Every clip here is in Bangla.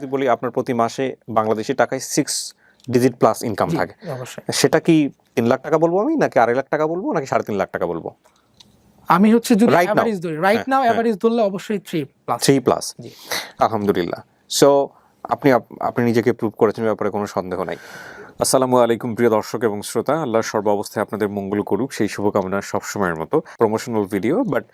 যদি বলি আপনার প্রতি মাসে বাংলাদেশি টাকায় 6 ডিজিট প্লাস ইনকাম থাকে, অবশ্যই। সেটা কি 3 লাখ টাকা বলবো আমি, নাকি 2.5 লাখ টাকা বলবো, নাকি 3.5 লাখ টাকা বলবো? আমি হচ্ছে যদি Right now. এভারেজ ধরি, রাইট নাও এভারেজ ধরলে অবশ্যই 3 প্লাস। 3 প্লাস, জি। আলহামদুলিল্লাহ। সো আপনি নিজেকে প্রুভ করেছেন, ব্যাপারে কোনো সন্দেহ নাই। আসসালামু আলাইকুম প্রিয় দর্শক এবং শ্রোতা, আল্লাহর সর্বাবস্থায় আপনাদের মঙ্গল করুক সেই শুভকামনা সবসময়ের মতো। প্রমোশনাল ভিডিও, বাট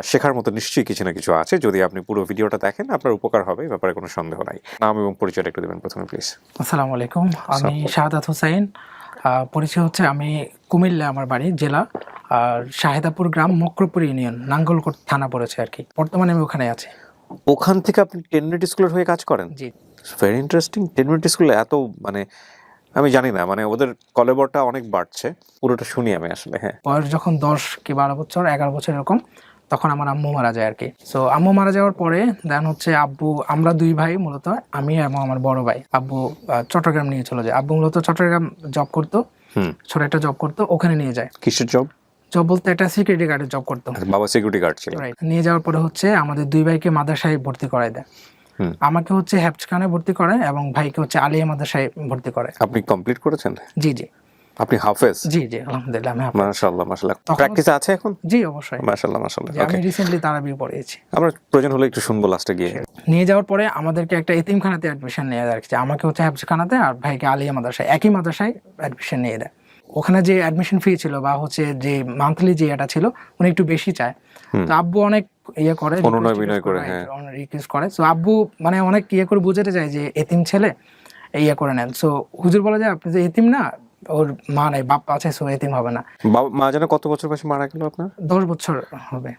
শেখার মতো নিশ্চয়ই কিছু না কিছু আছে। যদি আপনি পুরো ভিডিওটা দেখেন আপনার উপকার হবে, ব্যাপারে কোনো সন্দেহ নাই। নাম এবং পরিচয়টা একটু দেবেন প্রথমে প্লিজ। আসসালামু আলাইকুম, আমি শাহাদাত হোসাইন। পরিচয় হচ্ছে আমি কুমিল্লা আমার বাড়ি, জেলা আর শাহেদাপুর গ্রাম, মক্রপুর ইউনিয়ন, নাঙ্গলকোট থানা পড়েছে আর কি। বর্তমানে আমি ওখানে আছি। ওখান থেকে আপনি 10 মিনিট স্কুলের হয়ে কাজ করেন? জি। Very interesting. 10 মিনিট স্কুলে এত মানে আমি জানি না, মানে ওদের কলেবরটা অনেক বাড়ছে, পুরোটা শুনি আমি আসলে। হ্যাঁ, বয়স যখন 10 কি 12 বছর 11 বছর এরকম, তখন আমার আম্মু মারা যায় আর কি। সো আম্মু মারা যাওয়ার পরে দেন হচ্ছে আব্বু, আমরা দুই ভাই মূলত, আমি এবং আমার বড় ভাই। আব্বু চট্টগ্রাম নিয়ে চলে যায়। আব্বু মূলত চট্টগ্রাম জব করতো, ছোট একটা জব করতো, ওখানে নিয়ে যায়। কিসের জব? জব বলতে একটা সিকিউরিটি গার্ডের জব করতো। বাবা সিকিউরিটি গার্ড ছিল। রাইট। নিয়ে যাওয়ার পরে হচ্ছে আমাদের দুই ভাইকে মাদ্রাসায় ভর্তি করায় দেয়। আমাকে হচ্ছে হেফজখানে ভর্তি করে এবং ভাইকে হচ্ছে আলিয়া মাদ্রাসায় ভর্তি করে। আপনি কমপ্লিট করেছেন? জি জি। আপনি হাফেজ? জি জি, আলহামদুলিল্লাহ আমি হাফেজ। মাশাআল্লাহ মাশাআল্লাহ। প্র্যাকটিস আছে এখন? জি অবশ্যই। মাশাআল্লাহ মাশাআল্লাহ। আমি রিসেন্টলি তারাবি পড়িয়েছি। আমরা প্রয়োজন হলে একটু শুনবো লাস্টে গিয়ে। নিয়ে যাওয়ার পরে আমাদেরকে একটা এতিমখানাতে অ্যাডমিশন নিয়ে দেয়। আমাকে হচ্ছে হেফজখানাতে আর ভাইকে আলিয়া মাদ্রাসায়, একই মাদ্রাসায় অ্যাডমিশন নিয়ে দেয়। ওখানে যে অ্যাডমিশন ফি ছিল বা হচ্ছে যে মান্থলি যে এটা ছিল, উনি একটু বেশি চায়। তো আব্বু অনেক ইয়ে করে, অনুনয় বিনয় করে, হ্যাঁ রিকোয়েস্ট করে। সো আব্বু মানে অনেক ইয়ে করে বুঝাতে চায় যে এতিম ছেলে, ইয়ে করে নেন। সো হুজুর বলে যে আপনি যে এতিম না, ওর মা নাই বাপ আছে, সো এতিম হবে না। মা জানে কত বছর বয়সে মারা গেল আপনার? 10 বছর হবে।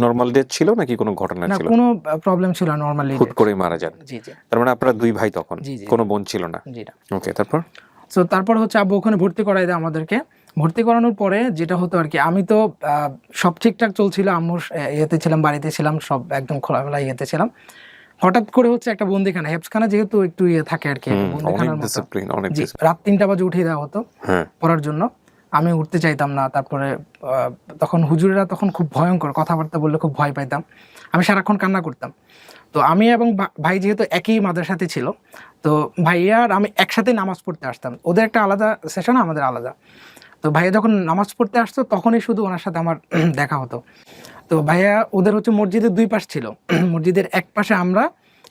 নরমাল ডেথ ছিল নাকি কোনো ঘটনা না, ছিল? কোনো প্রবলেম ছিল, নরমালি হুট করে মারা যান। জি জি। তার মানে আপনারা দুই ভাই তখন, জি, জি। কোনো বোন ছিল না? জি না। ওকে, তারপর? সো তারপর হচ্ছে আব্বু ওখানে ভর্তি করাই দেয় আমাদেরকে। ভর্তি করানোর পরে যেটা হতো আর কি, আমি তো সব ঠিকঠাক চলছিল, আম্মুর ইয়েতে ছিলাম, বাড়িতে ছিলাম, সব একদম খোলামেলা ইয়েতে ছিলাম। হঠাৎ করে হচ্ছে একটা বন্দিখানা, হেফজখানা যেহেতু একটু ইয়ে থাকে আর কি, বন্দিখানার মতো। জি, রাত 3টা বাজে উঠিয়ে দেওয়া হতো পড়ার জন্য। আমি উঠতে চাইতাম না। তারপরে তখন হুজুরেরা তখন খুব ভয়ঙ্কর, কথাবার্তা বললে খুব ভয় পাইতাম। আমি সারাক্ষণ কান্না করতাম। তো আমি এবং ভাই যেহেতু একই মাদ্রাসাতে ছিল, তো ভাইয়া আর আমি একসাথে নামাজ পড়তে আসতাম। ওদের একটা আলাদা সেশন, আমাদের আলাদা। তো ভাইয়া যখন নামাজ পড়তে আসতো তখনই শুধু ওনার সাথে আমার দেখা হতো। তো ভাইয়া ওদের হচ্ছে মসজিদের 2 পাশ ছিল। মসজিদের এক পাশে আমরা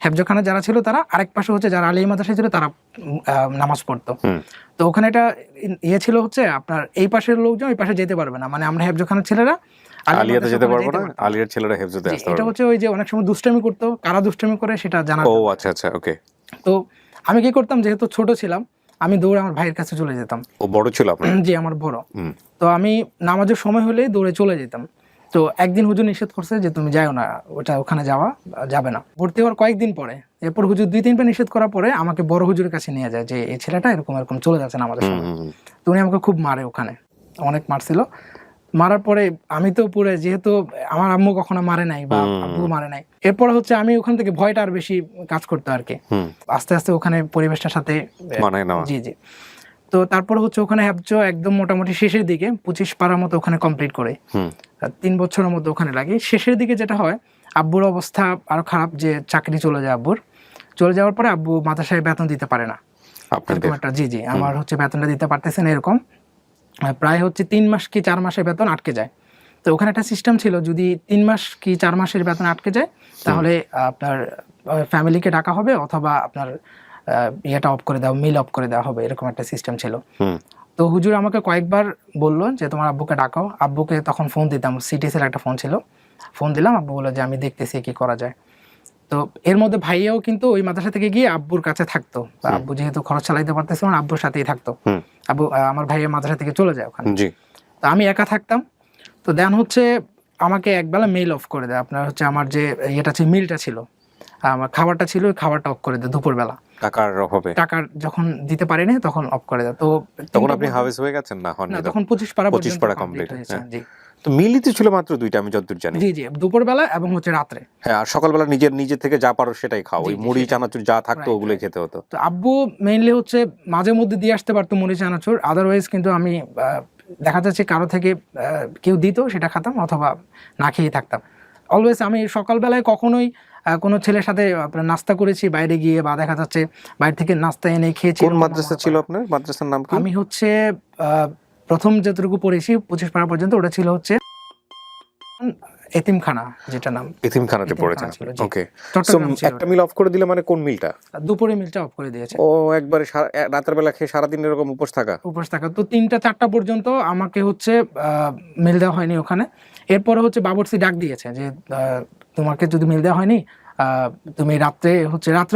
হেফজখানা যারা ছিল তারা, আরেক পাশে হচ্ছে যারা আলিয়া মাদ্রাসায় ছিল তারা নামাজ পড়তো। তো ওখানে একটা ইয়ে ছিল হচ্ছে আপনার, এই পাশের লোকজন ওই পাশে যেতে পারবে না, মানে আমরা হেফজখানার ছেলেরা আলিয়াতে যেতে পারবো না, আলিয়ার ছেলেরা হেফজতে আসতে পারবে। এটা হচ্ছে ওই যে অনেক সময় দুষ্টামি করতো, কারা দুষ্টামি করে সেটা জানা। ও আচ্ছা আচ্ছা, ওকে। তো আমি কি করতাম, যেহেতু ছোট ছিলাম, আমি দৌড়ে আমার ভাইয়ের কাছে চলে যেতাম। ও বড় ছিল আপনার? জি, আমার বড়। তো আমি নামাজের সময় হলে দৌড়ে চলে যেতাম। তো একদিন হুজুর নিষেধ করছে যে তুমি যাও না, ওখানে যাবে না। ভর্তি হওয়ার কয়েকদিন পরে, এরপর হুজুর 2-3 বার নিষেধ করার পরে আমাকে বড় হুজুরের কাছে নিয়ে যায় যে এই ছেলেটা এরকম এরকম চলে যাচ্ছে না আমাদের সময়। তো উনি আমাকে খুব মারে, ওখানে অনেক মারছিল। মারার পরে আমি তো পুরো, যেহেতু আমার আম্মু কখনো মারে নাই বা আব্বু মারে নাই, এরপর হচ্ছে আমি ওখান থেকে ভয়টা আর বেশি কাজ করতো আর কি। আস্তে আস্তে ওখানে পরিবেশটার সাথে মানায় নেওয়া। জি জি। তো তারপর হচ্ছে ওখানে হেফজ একদম মোটামুটি শেষের দিকে 25 পারার মতো ওখানে কমপ্লিট করে 3 বছরের মতো ওখানে লাগে। শেষের দিকে যেটা হয়, আব্বুর অবস্থা আরো খারাপ, যে চাকরি চলে যায় আব্বুর। চলে যাওয়ার পরে আব্বু মাদ্রাসায় বেতন দিতে পারে না, এরকম একটা। জি জি, আমার হচ্ছে বেতনটা দিতে পারতেছে না, এরকম প্রায় হচ্ছে 3 মাস কি 4 মাসের বেতন আটকে যায়। তো ওখানে একটা সিস্টেম ছিল, যদি 3 মাস কি 4 মাসের বেতন আটকে যায় তাহলে আপনার ফ্যামিলিকে ডাকা হবে, অথবা আপনার ইয়েটা অফ করে দেওয়া, মিল অফ করে দেওয়া হবে, এরকম একটা সিস্টেম ছিল। তো হুজুর আমাকে কয়েকবার বললো যে তোমার আব্বুকে ডাকাও। আব্বুকে তখন ফোন দিতাম, সিটিসের একটা ফোন ছিল, ফোন দিলাম, আব্বু বললো যে আমি দেখতেছি কি করা যায়। তো এর মধ্যে ভাইয়াও কিন্তু ওই মাদ্রাসা থেকে গিয়ে আব্বুর কাছে থাকতো। আব্বু যেহেতু খরচ চালাইতে পারতেছে না, আব্বুর সাথেই থাকতো। আব্বু, আমার ভাইয়া মাদ্রাসা থেকে চলে যায় ওখানে। তো আমি একা থাকতাম। তো দেন হচ্ছে আমাকে একবেলা মেইল অফ করে দেয়। আপনার হচ্ছে আমার যে ইয়েটা ছিল, মিলটা ছিল, আমার খাবারটা ছিল, ওই খাবারটা অফ করে দেয় দুপুরবেলা। টাকার অভাবে? টাকা যখন দিতে পারি না তখন অফ করে দেয়। তো তখন আপনি হাফেজ হয়ে গেছেন? না, হন না, তখন 25 পারা কমপ্লিট হয়েছে। জি। তো মিলিতে ছিল মাত্র 2টা, আমি যতদূর জানি। জি জি, দুপুরবেলা এবং হচ্ছে রাত্রে। হ্যাঁ, আর সকালবেলা নিজে থেকে যা পারো সেটাই খাও, ওই মুড়ি চানাচুর যা থাকতো ওগুলোই খেতে হতো। তো আব্বু মেইনলি হচ্ছে মাঝে মধ্যে দিয়ে আসতে পারতো মুড়ি চানাচুর, আদারওয়াইজ কিন্তু আমি দেখা যাচ্ছে কারো থেকে কেউ দিত সেটা খেতাম, অথবা না খেয়ে থাকতাম। অলওয়েজ আমি সকালবেলায় কখনোই কোনো ছেলের সাথে আপনার নাস্তা করেছি বাইরে গিয়ে, বা দেখা যাচ্ছে বাইরে থেকে নাস্তা এনে খেয়েছি। কোন মাদ্রাসা ছিল আপনার? মাদ্রাসার নাম কি? আমি হচ্ছে প্রথম যতটুকু পড়েছি 25 পারা পর্যন্ত, ওটা ছিল হচ্ছে এতিমখানা, যেটা নাম এতিমখানাতে পড়েছেন ছিল। ওকে। সো চট্টগ্রাম ছিল। একটা মিল অফ করে দিলে মানে কোন মিলটা? দুপুরে মিলটা অফ করে দিয়েছে। ও একবারে রাতের বেলা খেয়ে সারাদিন এরকম উপোস থাকা? উপোস থাকা। তো 3টা 4টা পর্যন্ত আমাকে হচ্ছে মিল দেওয়া হয়নি ওখানে। এরপরে হচ্ছে বাবুর্চি ডাক দিয়েছে যে তোমাকে যদি মিল দেওয়া হয়নি, তুমি রাত্রে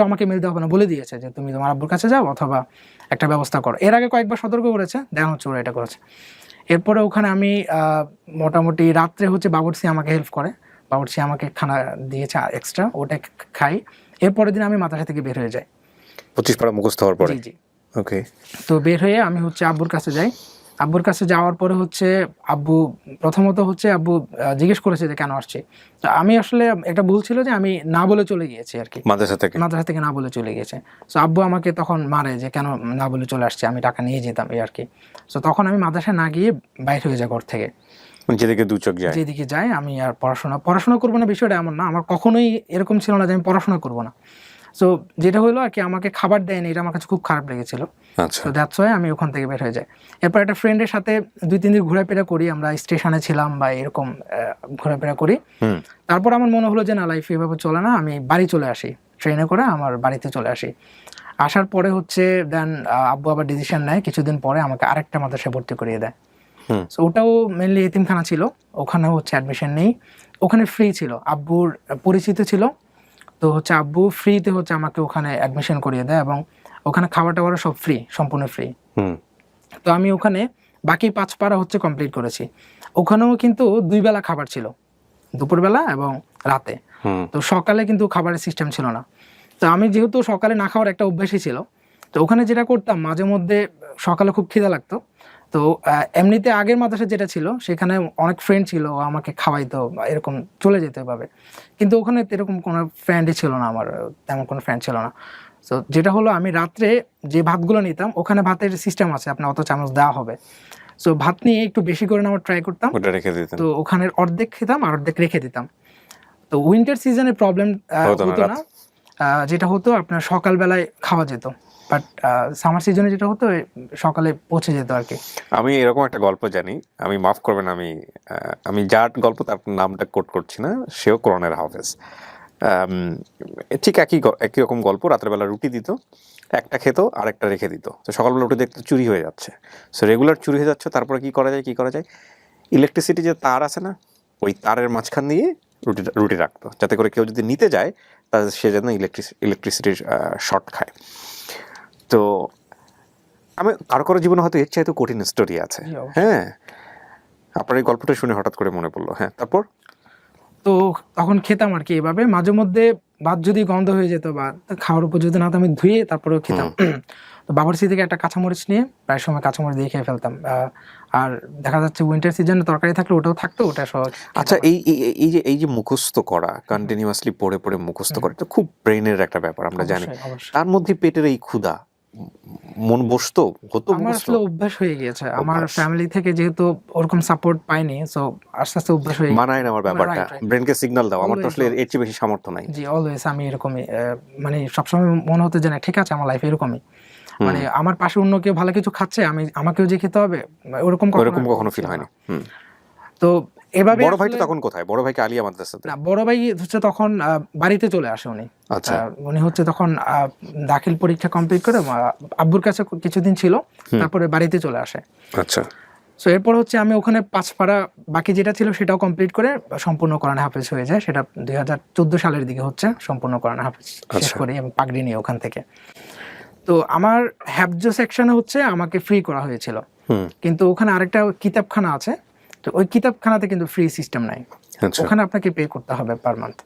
আমাকে মিল দেওয়া হবে না, বলে দিয়েছে যে তুমি তোমার আব্বুর কাছে যাও অথবা একটা ব্যবস্থা করো। এর আগে কয়েকবার সতর্ক করেছে, দেখা হচ্ছে ওরা এটা করেছে। এরপরে ওখানে আমি মোটামুটি রাত্রে হচ্ছে বাবুর্চি আমাকে হেল্প করে, বাবুর্চি আমাকে খানা দিয়েছে এক্সট্রা, ওটা খাই। এরপরের দিন আমি মাদ্রাসা থেকে বের হয়ে যাই 25 পারা মুখস্থ হওয়ার পরে। জি। ওকে। তো বের হয়ে আমি হচ্ছে আব্বুর কাছে যাই। আব্বুর কাছে যাওয়ার পরে হচ্ছে আব্বু প্রথমত হচ্ছে আব্বু জিজ্ঞেস করেছে যে কেন আসছি। তো আমি আসলে একটা ভুল ছিল যে আমি না বলে চলে গিয়েছি আর কি, মাদ্রাসা থেকে না বলে চলে গিয়েছে। তো আব্বু আমাকে তখন মারে যে কেন না বলে চলে আসছে, আমি টাকা নিয়ে যেতাম এই আর কি। তো তখন আমি মাদ্রাসায় না গিয়ে বাইরে হয়ে যাই ঘর থেকে, যেদিকে দু চোখ যায়, যেদিকে যাই। আমি আর পড়াশোনা করবো না বিষয়টা এমন না, আমার কখনোই এরকম ছিল না যে আমি পড়াশোনা করবো না। সো যেটা হলো আর কি, আমাকে খাবার দেয়নি, এটা আমার কাছে খুব খারাপ লেগেছিল। আচ্ছা। তো দ্যাটস ওয়াই আমি ওখান থেকে বের হয়ে যাই। এরপর একটা ফ্রেন্ডের সাথে 2-3 দিন ঘোরাফেরা করি, আমরা স্টেশনে ছিলাম বা এরকম ঘোরাফেরা করি। তারপর আমার মনে হলো যে না, লাইফ এভাবে চলে না, আমি বাড়ি চলে আসি, ট্রেনে করে আমার বাড়িতে চলে আসি। আসার পরে হচ্ছে দেন আব্বু আবার ডিসিশন নেয়, কিছুদিন পরে আমাকে আরেকটা মাদ্রাসায় ভর্তি করিয়ে দেয়। সো ওটাও মেনলি এতিমখানা ছিল, ওখানে হচ্ছে অ্যাডমিশন নেই, ওখানে ফ্রি ছিল, আব্বুর পরিচিত ছিল। তো হচ্ছে আব্বু ফ্রিতে হচ্ছে আমাকে ওখানে অ্যাডমিশন করিয়ে দেয়, এবং ওখানে খাওয়া টাওয়ার সব ফ্রি, সম্পূর্ণ ফ্রি। তো আমি ওখানে বাকি 5 পারা হচ্ছে কমপ্লিট করেছি। ওখানেও কিন্তু 2 বেলা খাবার ছিল, দুপুরবেলা এবং রাতে। তো সকালে কিন্তু খাবারের সিস্টেম ছিল না। তো আমি যেহেতু সকালে না খাওয়ার একটা অভ্যাসই ছিল, তো ওখানে যেটা করতাম, মাঝে মধ্যে সকালে খুব খিদা লাগতো। তো এমনিতে আগের মাদ্রাসা যেটা ছিল সেখানে অনেক ফ্রেন্ড ছিল, আমাকে খাওয়াইতো, এরকম চলে যেতে হবে। কিন্তু ওখানে এরকম কোনো ফ্রেন্ডই ছিল না, আমার তেমন কোনো ফ্রেন্ড ছিল না। তো যেটা হলো, আমি রাত্রে যে ভাতগুলো নিতাম, ওখানে ভাতের সিস্টেম আছে, আপনার অত চামচ দেওয়া হবে। সো ভাত নিয়ে একটু বেশি করে নেওয়ার ট্রাই করতাম, তো ওখানের অর্ধেক খেতাম আর অর্ধেক রেখে দিতাম। তো উইন্টার সিজনে প্রবলেম হতো না, যেটা হতো আপনার সকালবেলায় খাওয়া যেত, বাট সামার সিজনে যেটা হতো সকালে পৌঁছে যেত আর কি। আমি এরকম একটা গল্প জানি, আমি মাফ করবেন, আমি যার গল্প তার নামটা কোট করছি না, সেও কোরআনের হাফেজ। ঠিক একই রকম গল্প, রাত্রেবেলা রুটি দিত, একটা খেত আর একটা রেখে দিত। তো সকালবেলা উঠে দেখতে চুরি হয়ে যাচ্ছে, সো রেগুলার চুরি হয়ে যাচ্ছে। তারপরে কি করা যায়, ইলেকট্রিসিটি যে তার আছে না, ওই তারের মাঝখান দিয়ে রুটি রাখতো, যাতে করে কেউ যদি নিতে যায় তাহলে সে যেন ইলেকট্রিসিটির শর্ট খায়। তো আমি কারো জীবনে হয়তো এর চাইতে কঠিন স্টোরি আছে। হ্যাঁ, আপনার এই গল্পটা শুনে হঠাৎ করে মনে পড়লো। হ্যাঁ, তারপর? তো তখন খেতাম আর কি এভাবে, মাঝে মধ্যে ভাত যদি গন্ধ হয়ে যেত বা খাওয়ার উপর যদি না হতো, আমি ধুয়ে তারপরেও খেতাম। তো বাবুর্চি থেকে একটা কাঁচামরিচ নিয়ে প্রায় সময় কাঁচামরিচ দিয়ে খেয়ে ফেলতাম। আর দেখা যাচ্ছে উইন্টার সিজনে তরকারি থাকলে ওটাও থাকতো, ওটা সহ। আচ্ছা, এই যে মুখস্থ করা, কন্টিনিউয়াসলি পড়ে মুখস্থ করা, এটা খুব ব্রেনের একটা ব্যাপার, আমরা জানি। তার মধ্যে পেটের এই ক্ষুধা, মন বসতো, হতো? আমার আসলে অভ্যাস হয়ে গিয়েছে, আমার ফ্যামিলি থেকে যেহেতু ওরকম সাপোর্ট পাইনি, সো আস্তে আস্তে অভ্যাস হয়ে মানায় না আমার ব্যাপারটা। ব্রেনকে সিগন্যাল দাও, আমার তো আসলে এর চেয়ে বেশি সামর্থ্য নাই। জি, অলওয়েজ আমি এরকমই, মানে সবসময় মনে হতো যে না, ঠিক আছে, আমার লাইফ এরকমই, মানে আমার পাশে অন্য কেউ ভালো কিছু খাচ্ছে, আমাকেও যে খেতে হবে, ওরকম কখনো ফিল হয়নি। তো এভাবে বড় ভাই তো তখন কোথায়? বড় ভাইকে আলিয়া মাদ্রাসাতে? না, বড় ভাই হচ্ছে তখন বাড়িতে চলে আসে উনি। আচ্ছা। উনি হচ্ছে তখন দাখিল পরীক্ষা কমপ্লিট করে আব্বুর কাছে কিছুদিন ছিল, তারপরে বাড়িতে চলে আসে। আচ্ছা। সো এরপর হচ্ছে আমি ওখানে 5 পারা বাকি যেটা ছিল সেটাও কমপ্লিট করে সম্পূর্ণ কোরআন হাফেজ হয়ে যায়। সেটা 2014 সালের দিকে হচ্ছে সম্পূর্ণ কোরআন হাফেজ শেষ করি এবং পাগড়ি নিয়ে ওখান থেকে। তো আমার হ্যাফজ সেকশনে হচ্ছে আমাকে ফ্রি করা হয়েছিল, কিন্তু ওখানে আরেকটা কিতাবখানা আছে, তো ওই কিতাবখানাতে কিন্তু ফ্রি সিস্টেম নাই, ওখানে আপনাকে পে করতে হবে পার মান্থ।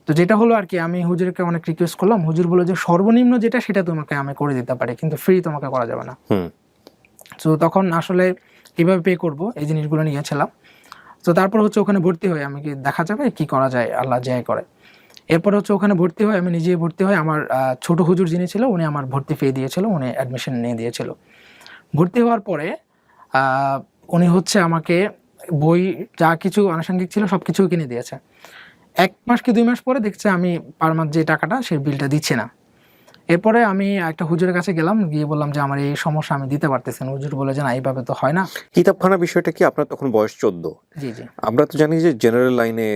তো যেটা হলো আর কি, আমি হুজুরকে অনেক রিকোয়েস্ট করলাম, হুজুর বলল যে সর্বনিম্ন যেটা সেটা তোমাকে আমি করে দিতে পারি, কিন্তু ফ্রি তোমাকে করা যাবে না। তো তখন আসলে কিভাবে পে করব এই জিনিসগুলো নিয়েছিলাম। তো তারপর হচ্ছে ওখানে ভর্তি হয়ে আমি কি দেখা যাবে কি করা যায়, আল্লাহ যাই করে। এরপর হচ্ছে ওখানে ভর্তি হয়, আমি নিজেই ভর্তি হই। আমার ছোট হুজুর যিনি ছিল উনি আমার ভর্তি ফি দিয়েছিল, উনি অ্যাডমিশন নিয়ে দিয়েছিল। ভর্তি হওয়ার পরে উনি হচ্ছে আমাকে বই যা কিছু আনুষঙ্গিক ছিল সব কিছু কিনে দিয়েছে। 1 মাস কি 2 মাস পরে দেখছে আমি পার মান্থ যে টাকাটা সেই বিলটা দিচ্ছে না। এরপরে আমি একটা হুজুরের কাছে গেলাম, গিয়ে বললাম যে আমার এই সমস্যা, আমি দিতে পারতেছি না। হুজুর বলে যে না, এইভাবে তো হয় না। কিতাবখানা বিষয়টা কি, আপনার তখন বয়স 14? জি জি। আমরা তো জানি যে জেনারেল লাইনে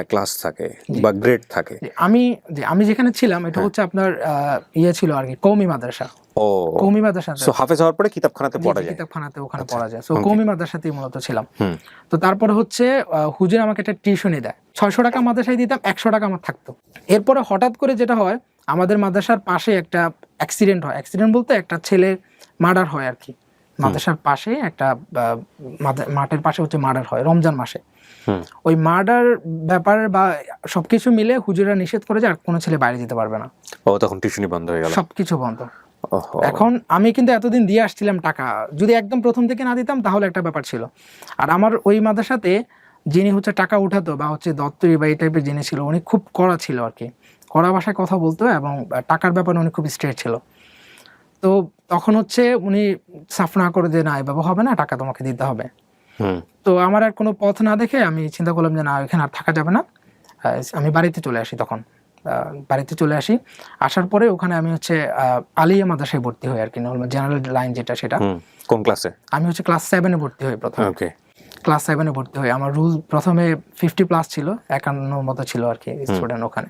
ক্লাস থাকে বা গ্রেড থাকে। আমি যেখানে ছিলাম এটা হচ্ছে আপনার ইয়ে ছিল আর কি, কওমি মাদ্রাসা। ও, কওমি মাদ্রাসাতে, সো হাফেজ হওয়ার পরে কিতাবখানাতে পড়া যায়। কিতাবখানাতে ওখানে আচ্ছা, পড়া যায়। So okay. কওমি মাদ্রাসাতেই মূলত ছিলাম। হুম, তো তারপরে হচ্ছে হুজুর আমাকে একটা টিউশনি দেয়। 600 টাকা মাদ্রাসায় দিতাম, 100 টাকা আমার থাকতো। এরপরে হঠাৎ করে যেটা হয়, আমাদের মাদ্রাসার পাশে একটা অ্যাক্সিডেন্ট হয়। অ্যাক্সিডেন্ট বলতে একটা ছেলে মার্ডার হয় আর কি। মাদ্রাসার পাশে একটা মাঠের পাশে হচ্ছে মার্ডার হয় রমজান মাসে। হুম, ওই মার্ডার ব্যাপার বা সবকিছু মিলে হুজুররা নিষেধ করে যে আর কোনো ছেলে বাইরে যেতে পারবে না। ও, তখন টিউশনি বন্ধ হয়ে গেল। সবকিছু বন্ধ। ওহো। এখন আমি কিন্তু এতদিন দিয়ে আসছিলাম টাকা, যদি একদম প্রথম থেকে না দিতাম তাহলে একটা ব্যাপার ছিল। আর আমার ওই মাদ্রাসাতে যিনি হচ্ছে টাকা উঠাতো বা হচ্ছে দপ্তরি বা এই টাইপের যিনি ছিল, উনি খুব কড়া ছিল আর কি, কড়া ভাষায় কথা বলতো এবং টাকার ব্যাপারে উনি খুব স্ট্রেট ছিল। তো তখন হচ্ছে উনি সাফ না করে যে না এভাবে হবে না, টাকা তোমাকে দিতে হবে। হুম, তো আমার আর কোনো পথ না দেখে আমি চিন্তা করলাম যে না, এখানে আর থাকা যাবে না। আমি বাড়িতে চলে আসি তখন। বাড়িতে চলে আসি, আসার পরে ওখানে আমি হচ্ছে আলিয়া মাদ্রাসায় ভর্তি হই আর কি, নর্মাল জেনারেল লাইন যেটা সেটা। কোন ক্লাসে? আমি হচ্ছে ক্লাস 7-এ ভর্তি হই প্রথমে। ওকে। ক্লাস 7-এ ভর্তি হই। আমার রুল প্রথমে 50+ ছিল, 51 মতো ছিল আর কি স্টুডেন্ট ওখানে।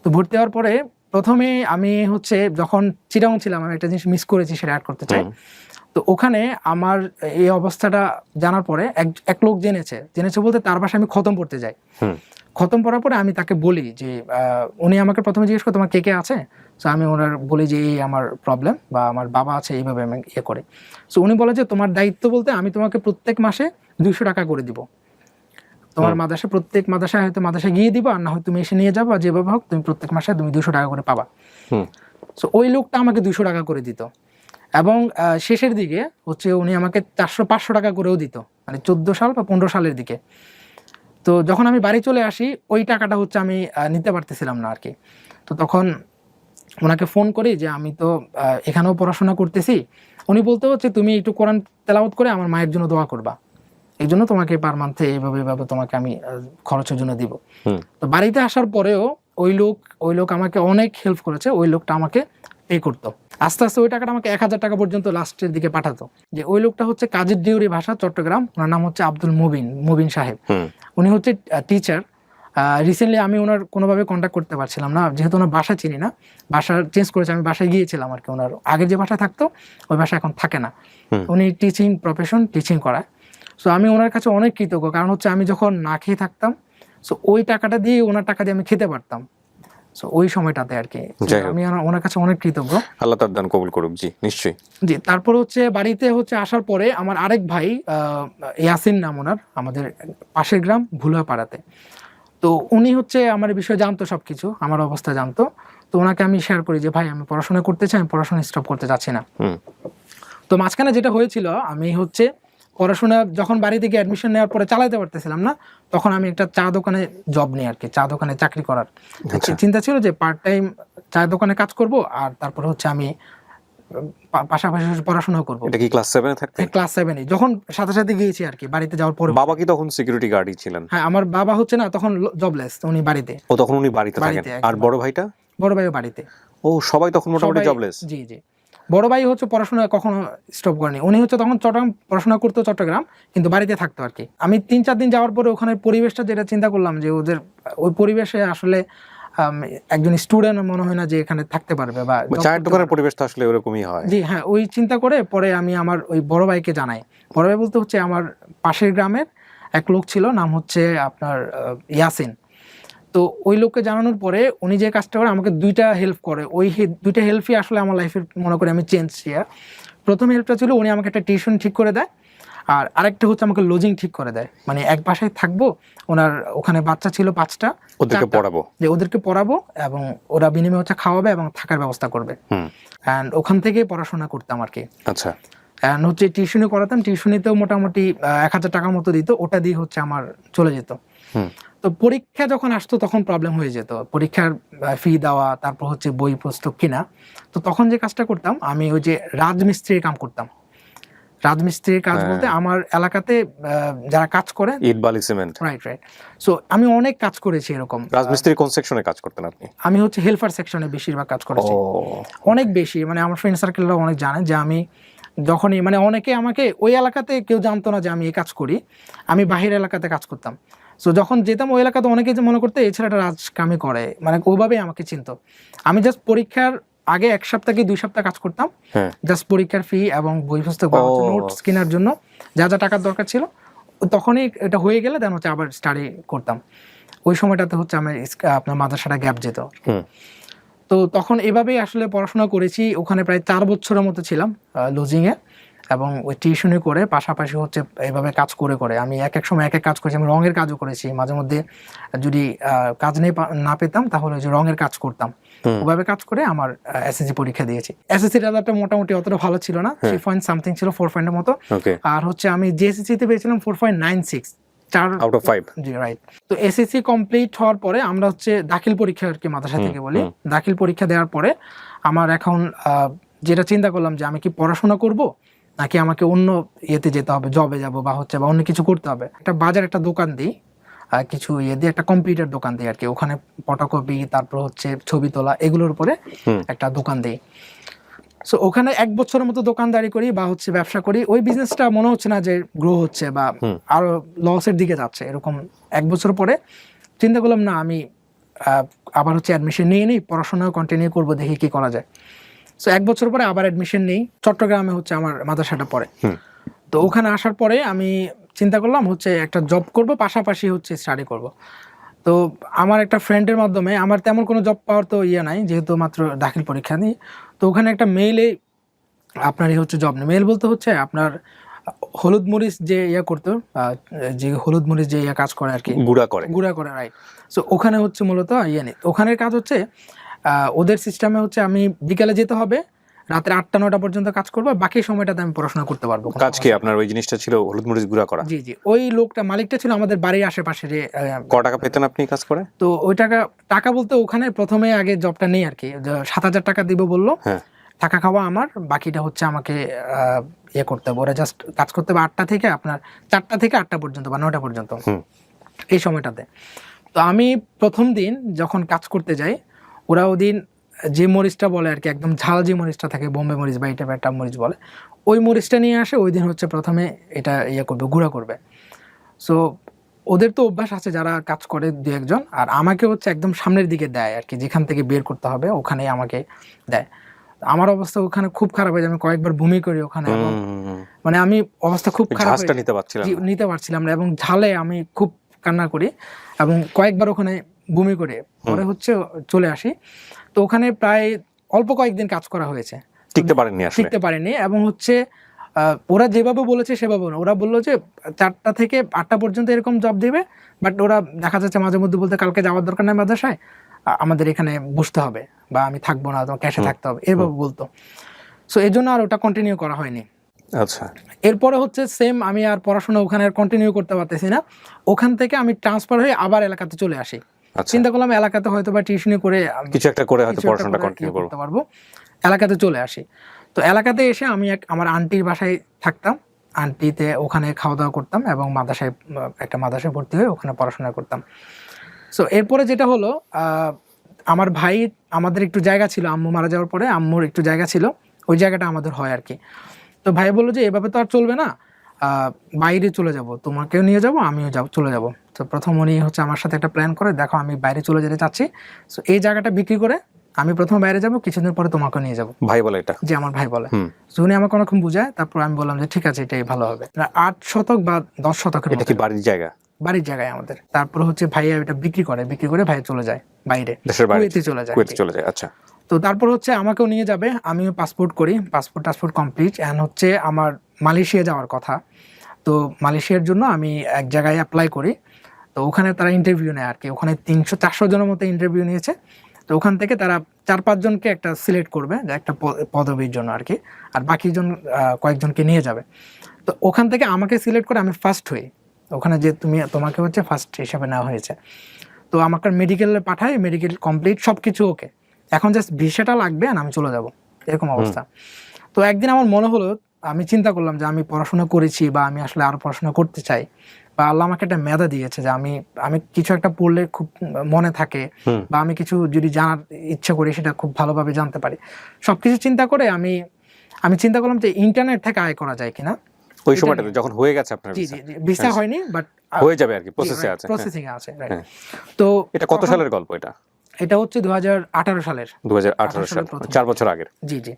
তো ভর্তি হওয়ার পরে প্রথমে আমি হচ্ছে যখন চিটাগং ছিলাম, আমি একটা জিনিস মিস করেছি, সেটা অ্যাড করতে চাই। তো ওখানে আমার এই অবস্থাটা জানার পরে এক লোক জেনেছে বলতে তার বাসায় আমি খতম পড়তে যাই। খতম পড়ার পরে আমি তাকে বলি যে উনি আমাকে প্রথমে জিজ্ঞেস করে তোমার কে কে আছে। সো আমি ওনার বলি যে এই আমার প্রবলেম বা আমার বাবা আছে, এইভাবে আমি ইয়ে করে। সো উনি বলে যে তোমার দায়িত্ব বলতে আমি তোমাকে প্রত্যেক মাসে 200 টাকা করে দিব। তোমার মাদ্রাসা, প্রত্যেক মাদ্রাসায় হয়তো মাদ্রাসায় গিয়ে দিবা, আর না হয় তুমি এসে নিয়ে যাবা, যেভাবে হোক তুমি প্রত্যেক মাসে তুমি 200 টাকা করে পাবা। সো ওই লোকটা আমাকে 200 টাকা করে দিত এবং শেষের দিকে হচ্ছে উনি আমাকে 400-500 টাকা করেও দিত, মানে 14 সাল বা 15 সালের দিকে। তো যখন আমি বাড়ি চলে আসি, ওই টাকাটা হচ্ছে আমি নিতে পারতেছিলাম না আর কি। তো তখন ওনাকে ফোন করি যে আমি তো এখানেও পড়াশোনা করতেছি। উনি বলতে হচ্ছে তুমি একটু কোরআন তেলাওয়াত করে আমার মায়ের জন্য দোয়া করবা, এই জন্য তোমাকে পার মান্থে এইভাবে তোমাকে আমি খরচের জন্য দিব। তো বাড়িতে আসার পরেও ওই লোক আমাকে অনেক হেল্প করেছে। ওই লোকটা আমাকে পে করতো। আস্তে আস্তে ওই টাকাটা আমাকে 1000 টাকা পর্যন্ত লাস্টের দিকে পাঠাতো। যে ওই লোকটা হচ্ছে কাজের ডিউরি ভাষা, চট্টগ্রাম। ওনার নাম হচ্ছে আব্দুল মুবিন সাহেব। উনি হচ্ছে টিচার। রিসেন্টলি আমি ওনার কোনোভাবে কন্ট্যাক্ট করতে পারছিলাম না, যেহেতু ওনার বাসা চিনি না। বাসা চেঞ্জ করেছে, আমি বাসায় গিয়েছিলাম আর কি। ওনার আগের যে বাসা থাকতো ওই বাসা এখন থাকে না। উনি টিচিং প্রফেশন, টিচিং করায়। সো আমি ওনার কাছে অনেক কৃতজ্ঞ, কারণ হচ্ছে আমি যখন না খেয়ে থাকতাম, সো ওই টাকাটা দিয়ে, ওনার টাকা দিয়ে আমি খেতে পারতাম। সো ওই সময়টাতে আর কি আমি ওনার কাছে অনেক কৃতজ্ঞ। আল্লাহ তার দান কবুল করুক। জি, নিশ্চয়ই। জি, তারপর হচ্ছে বাড়িতে হচ্ছে আসার পরে আমার আরেক ভাই ইয়াসিন নাম ওনার, আমাদের পাশের গ্রাম ভুলুয়াপাড়াতে। তো উনি হচ্ছে আমার এই বিষয়ে জানতো, সবকিছু আমার অবস্থা জানতো। তো ওনাকে আমি শেয়ার করি যে ভাই আমি পড়াশোনা করতে চাই, আমি পড়াশোনা স্টপ করতে চাচ্ছি না। তো মাঝখানে যেটা হয়েছিল, আমি হচ্ছে পড়াশোনা যখন বাড়ি থেকে অ্যাডমিশন নেওয়ার পরে চালাতে পারতেছিলাম না, তখন আমি একটা চা দোকানে জব নিই আর কি, চা দোকানে চাকরি করার চিন্তা ছিল যে পার্ট টাইম চা দোকানে কাজ করব, আর তারপরে হচ্ছে আমি পাশাপাশি পড়াশোনা করব। এটা কি ক্লাস 7 এ থাকতে? ক্লাস 7-এ যখন সাথে গিয়েছি আর কি, বাড়িতে যাওয়ার পরে। বাবা কি তখন সিকিউরিটি গার্ডই ছিলেন? হ্যাঁ, আমার বাবা হচ্ছে না তখন জবলেস, উনি বাড়িতে। ও, তখন উনি বাড়িতে থাকেন। আর বড় ভাইটা? বড় ভাইও বাড়িতে। ও, সবাই তখন মোটামুটি জবলেস। জি জি। বড় ভাই হচ্ছে পড়াশোনা কখনো স্টপ করেনি। উনি হচ্ছে তখন চট্টগ্রাম পড়াশোনা করতো, চট্টগ্রাম, কিন্তু বাড়িতে থাকতো আর কি। আমি 3-4 দিন যাওয়ার পরে ওখানে পরিবেশটা যেটা চিন্তা করলাম যে ওদের ওই পরিবেশে আসলে একজন স্টুডেন্ট মনে হয় না যে এখানে থাকতে পারবে, বা চায়ের দোকানের পরিবেশ তো আসলে এরকমই হয়। জি হ্যাঁ, ওই চিন্তা করে পরে আমি আমার ওই বড় ভাইকে জানাই। বড় ভাই বলতে হচ্ছে আমার পাশের গ্রামের এক লোক ছিল, নাম হচ্ছে আপনার ইয়াসিন। তো ওই লোককে জানানোর পরে উনি যে কাজটা করে আমাকে 2টা হেল্প করে। ওই 2টা হেল্পই আসলে আমার লাইফের মনে করে আমি চেঞ্জ। প্রথম হেল্পটা ছিল উনি আমাকে একটা টিউশন ঠিক করে দেয়, আর আরেকটা হচ্ছে আমাকে লজিং ঠিক করে দেয়। মানে এক বাসায় থাকবো, ওনার ওখানে বাচ্চা ছিল 5টা, ওদেরকে পড়াবো এবং ওরা বিনিময়ে হচ্ছে খাওয়াবে এবং থাকার ব্যবস্থা করবে। অ্যান্ড ওখান থেকে পড়াশোনা করতাম আর কি। আচ্ছা। অ্যান্ড হচ্ছে টিউশনি করাতাম, টিউশনিতেও মোটামুটি 1000 টাকার মতো দিত, ওটা দিয়ে হচ্ছে আমার চলে যেত। তো পরীক্ষা যখন আসতো তখন প্রবলেম হয়ে যেত, পরীক্ষার ফি দেওয়া, তারপর হচ্ছে বই পুস্তক কিনা। তো তখন যে কাজটা করতাম, আমি ওই যে রাজমিস্ত্রির কাম করতাম। রাজমিস্ত্রির কাজ বলতে আমার এলাকাতে যারা কাজ করে, ইট বালি সিমেন্ট। রাইট। সো আমি অনেক কাজ করেছি এরকম। রাজমিস্ত্রি কোন সেকশনে কাজ করতেন আপনি? আমি হচ্ছে হেলপার সেকশনে বেশিরভাগ কাজ করেছি, অনেক বেশি। মানে আমার ফ্রেন্ড সার্কেলরা অনেক জানে যে আমি যখনই, মানে অনেকে আমাকে ওই এলাকাতে কেউ জানতো না যে আমি এই কাজ করি, আমি বাহির এলাকাতে কাজ করতাম। সো যখন যেতাম ওই এলাকাতে অনেকে যে মনে করতে এই ছেলেটা রাজকামি করে, মানে ওইভাবেই আমাকে চিনতো। আমি জাস্ট পরীক্ষার আগে 1 সপ্তাহ কি 2 সপ্তাহ কাজ করতাম, জাস্ট পরীক্ষার ফি এবং বই পুস্তক বা নোটস কেনার জন্য যা যা টাকার দরকার ছিল। তখনই এটা হয়ে গেলে দেন হচ্ছে আবার স্টাডি করতাম। ওই সময়টাতে হচ্ছে আমার আপনার মাদ্রাসাটা গ্যাপ যেত। তো তখন এভাবেই আসলে পড়াশোনা করেছি। ওখানে প্রায় 4 বছরের মতো ছিলাম লজিংয়ে, এবং ওই টিউশনি করে পাশাপাশি হচ্ছে এইভাবে কাজ করে করে আমি এক এক সময় এক এক কাজ করেছি। আমি রঙের কাজও করেছি, মাঝে মধ্যে যদি কাজ না পেতাম তাহলে যে রঙের কাজ করতাম। ওভাবে কাজ করে আমার এসএসসি পরীক্ষা দিয়েছি। এসএসসি রেজাল্টটা মোটামুটি অতটা ভালো ছিল না, 3 পয়েন্ট সামথিং ছিল, 4 পয়েন্টের মতো। আর হচ্ছে আমি জিএসসি তে পেয়েছিলাম 4.96, 4 আউট অফ 5। G, right. তো এসএসসি কমপ্লিট হওয়ার পরে আমরা হচ্ছে দাখিল পরীক্ষা আর কি মাদ্রাসা থেকে বলি, দাখিল পরীক্ষা দেওয়ার পরে আমার এখন যেটা চিন্তা করলাম যে আমি কি পড়াশোনা করব নাকি আমাকে অন্য ইয়েতে যেতে হবে, জবে যাব বা হচ্ছে বা অন্য কিছু করতে হবে। একটা বাজার একটা দোকান দিই, কিছু ইয়ে দিয়ে একটা কম্পিউটার দোকান দিই আর কি। ওখানে ফটোকপি, তারপর হচ্ছে ছবি তোলা, এগুলোর উপরে একটা দোকান দিই। সো ওখানে 1 বছরের মতো দোকানদারি করি বা হচ্ছে ব্যবসা করি। ওই বিজনেসটা মনে হচ্ছে না যে গ্রো হচ্ছে বা আরো লসের দিকে যাচ্ছে। এরকম 1 বছর পরে চিন্তা করলাম না, আমি আবার হচ্ছে অ্যাডমিশন নিয়ে নিই, পড়াশোনাও কন্টিনিউ করবো, দেখি কি করা যায়। সো 1 বছর পরে আবার অ্যাডমিশন নেই। চট্টগ্রামে হচ্ছে আমার মাদ্রাসাটা পড়ে। তো ওখানে আসার পরে আমি চিন্তা করলাম হচ্ছে একটা জব করব, পাশাপাশি হচ্ছে স্টাডি করব। তো আমার একটা ফ্রেন্ডের মাধ্যমে, আমার তেমন কোনো জব পাওয়ার তো ইয়ে নাই, যেহেতু মাত্র দাখিল পরীক্ষা নিই। তো ওখানে একটা মেইলে আপনার হচ্ছে জব নেই, মেইল বলতে হচ্ছে আপনার হলুদ মরিচ যে ইয়া করতো, যে হলুদ মরিচ যে ইয়া কাজ করে আর কি, গুঁড়া করে, রাইট। সো ওখানে হচ্ছে মূলত ইয়ে নেই। ওখানের কাজ হচ্ছে ওদের সিস্টেমে হচ্ছে আমি বিকালে যেতে হবে, রাতে 8টা-9টা পর্যন্ত কাজ করবো, বাকি সময়টাতে আমি পড়াশোনা করতে পারবো। কাজ কি আপনার ওই জিনিসটা ছিল, হলুদ মরিচ গুঁড়া করা? জি জি, ওই লোকটা, মালিকটা ছিল আমাদের বাড়ির আশেপাশে। যে কত টাকা পেতেন আপনি কাজ করে? তো ওই টাকা বলতে ওখানে প্রথমে আগে জবটা নেই আর কি, 7,000 টাকা দিব বললো, থাকা খাওয়া আমার, বাকিটা হচ্ছে আমাকে ইয়ে করতে হবে। ওরা জাস্ট কাজ করতে হবে 8টা থেকে আপনার 4টা থেকে 8টা পর্যন্ত বা 9টা পর্যন্ত, এই সময়টাতে। তো আমি প্রথম দিন যখন কাজ করতে যাই, ওরা ওদিন যে মরিচটা বলে আর কি, একদম ঝাল যে মরিচটা থাকে, বোম্বে মরিচ বা এটা একটা মরিচ বলে, ওই মরিচটা নিয়ে আসে। ওই দিন হচ্ছে প্রথমে এটা ইয়ে করবে, গুঁড়া করবে। সো ওদের তো অভ্যাস আছে যারা কাজ করে 2-1 জন, আর আমাকে হচ্ছে একদম সামনের দিকে দেয় আর কি, যেখান থেকে বের করতে হবে ওখানেই আমাকে দেয়। আমার অবস্থা ওখানে খুব খারাপ হয়ে যায়, আমি কয়েকবার বমি করি ওখানে, এবং মানে আমি অবস্থা খুব খারাপ, নিতে পারছিলাম না, এবং ঝালে আমি খুব কান্না করি এবং কয়েকবার ওখানে বমি করে পরে হচ্ছে চলে আসি। তো ওখানে প্রায় অল্প কয়েকদিন কাজ করা হয়েছে, টিকতে পারেনি। এবং হচ্ছে ওরা যেভাবে বলেছে সেভাবে না, ওরা বললো যে 4টা থেকে 8টা পর্যন্ত এরকম জব দিবে, বাট ওরা দেখা যাচ্ছে মাঝে মধ্যে বলতে কালকে যাওয়ার দরকার নাই মাদ্রাসায়, আমাদের এখানে বসতে হবে বা আমি থাকবো না, তোমার ক্যাশে থাকতে হবে, এভাবে বলতো। সো এই জন্য আর ওটা কন্টিনিউ করা হয়নি। আচ্ছা, এরপরে হচ্ছে সেম, আমি আর পড়াশোনা ওখানে আর কন্টিনিউ করতে পারতেছি না। ওখান থেকে আমি ট্রান্সফার হয়ে আবার এলাকাতে চলে আসি। চিন্তা করলাম এলাকাতে হয়তো বা টিউশনি করে কিছু একটা করে হয়তো পড়াশোনাটা কন্টিনিউ করতে পারবো, এলাকাতে চলে আসি। তো এলাকাতে এসে আমি আমার আন্টির বাসায় থাকতাম, আন্টিতে ওখানে খাওয়া দাওয়া করতাম এবং একটা মাদ্রাসায় ভর্তি হয়ে ওখানে পড়াশোনা করতাম। সো এরপরে যেটা হলো, আমার ভাই, আমাদের একটু জায়গা ছিল, আম্মু মারা যাওয়ার পরে আম্মুর একটু জায়গা ছিল, ওই জায়গাটা আমাদের হয় আর কি। তো ভাই বললো যে এভাবে তো আর চলবে না, বাইরে চলে যাব, তোমাকেও নিয়ে যাব, আমিও চলে যাব। তো প্রথম উনি হচ্ছে আমার সাথে একটা প্ল্যান করে, দেখো আমি বাইরে চলে যেতে চাচ্ছি, সো এই জায়গাটা বিক্রি করে আমি প্রথম বাইরে যাব, কিছুদিন পরে তোমাকে নিয়ে যাব। ভাই বলে এটা? যে আমার ভাই বলে। উনি আমাকে অনেকক্ষণ বুঝায়, তারপর আমি বললাম যে ঠিক আছে, এটাই ভালো হবে। 8 শতক বা 10 শতকের, এটা কি বাড়ির জায়গায় আমাদের। তারপর হচ্ছে ভাইয়া এটা বিক্রি করে ভাই চলে যায় বাইরে, কুয়েতে চলে যায়। আচ্ছা, তো তারপর হচ্ছে আমাকেও নিয়ে যাবে, আমিও পাসপোর্ট করি, পাসপোর্ট কমপ্লিট, এন্ড হচ্ছে আমার মালয়েশিয়া যাওয়ার কথা। তো মালয়েশিয়ার জন্য আমি এক জায়গায় অ্যাপ্লাই করি। তো ওখানে তারা ইন্টারভিউ নেয় আর কি, ওখানে 300-400 জনের মতো ইন্টারভিউ নিয়েছে। তো ওখান থেকে তারা 4-5 জনকে একটা সিলেক্ট করবে একটা পদবীর জন্য আর কি, আর বাকি কয়েকজনকে নিয়ে যাবে। তো ওখান থেকে আমাকে সিলেক্ট করে আমি ফার্স্ট হই ওখানে, যে তোমাকে হচ্ছে ফার্স্ট হিসাবে নেওয়া হয়েছে। তো আমাকে মেডিকেলে পাঠায়, মেডিকেল কমপ্লিট, সব কিছু ওকে, এখন জাস্ট ভিসাটা লাগবে আর আমি চলে যাব, এরকম অবস্থা। তো একদিন আমার মনে হলো আমি চিন্তা করলাম যে আমি পড়াশোনা করেছি বা আমি আসলে আরো পড়াশোনা করতে চাই, বা আল্লাহ আমাকে একটা মেধা দিয়েছে যে আমি আমি কিছু একটা পড়লে খুব মনে থাকে, বা আমি কিছু যদি জানার ইচ্ছা করি সেটা খুব ভালোভাবে জানতে পারি। সবকিছু চিন্তা করে আমি আমি চিন্তা করলাম যে ইন্টারনেট থেকে আয় করা যায় কিনা। ওই সময়টাতে যখন হয়ে গেছে আপনার জি ভিসা? জি জি, ভিসা হয়নি বাট হয়ে যাবে আর কি, প্রসেসে আছে। প্রসেসিং এ আছে, right? হ্যাঁ। তো এটা কত সালের গল্প এটা? এটা হচ্ছে 2018 সালের, 2018 সাল, 4 বছর আগের। জি জি।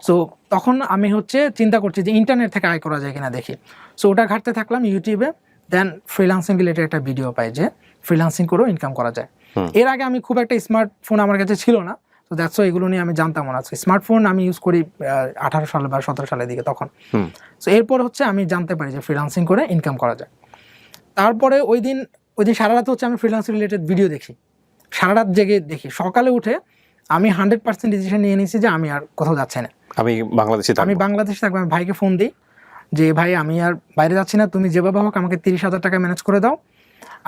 সো তখন আমি হচ্ছে চিন্তা করছি যে ইন্টারনেট থেকে আয় করা যায় কিনা দেখি। সো ওটা ঘাঁটতে থাকলাম ইউটিউবে, দেন ফ্রিল্যান্সিং রিলেটেড একটা ভিডিও পাই যে ফ্রিল্যান্সিং করেও ইনকাম করা যায়। এর আগে আমি খুব একটা স্মার্টফোন আমার কাছে ছিল না, তো দ্যাটস ওয়াই এগুলো নিয়ে আমি জানতাম না। স্মার্টফোন আমি ইউজ করি 18 সালে বা 17 সালের দিকে তখন। সো এরপর হচ্ছে আমি জানতে পারি যে ফ্রিল্যান্সিং করে ইনকাম করা যায়। তারপরে ওই দিন সারা রাত হচ্ছে আমি ফ্রিল্যান্সিং রিলেটেড ভিডিও দেখি, সারা রাত জেগে দেখি। সকালে উঠে আমি 100% ডিসিশন নিয়ে নিয়েছি যে আমি আর কোথাও যাচ্ছি না, আমি বাংলাদেশে আমি বাংলাদেশে থাকবো। আমি ভাইকে ফোন দিই যে ভাই আমি আর বাইরে যাচ্ছি না, তুমি যেভাবে হোক আমাকে 30,000 টাকা ম্যানেজ করে দাও,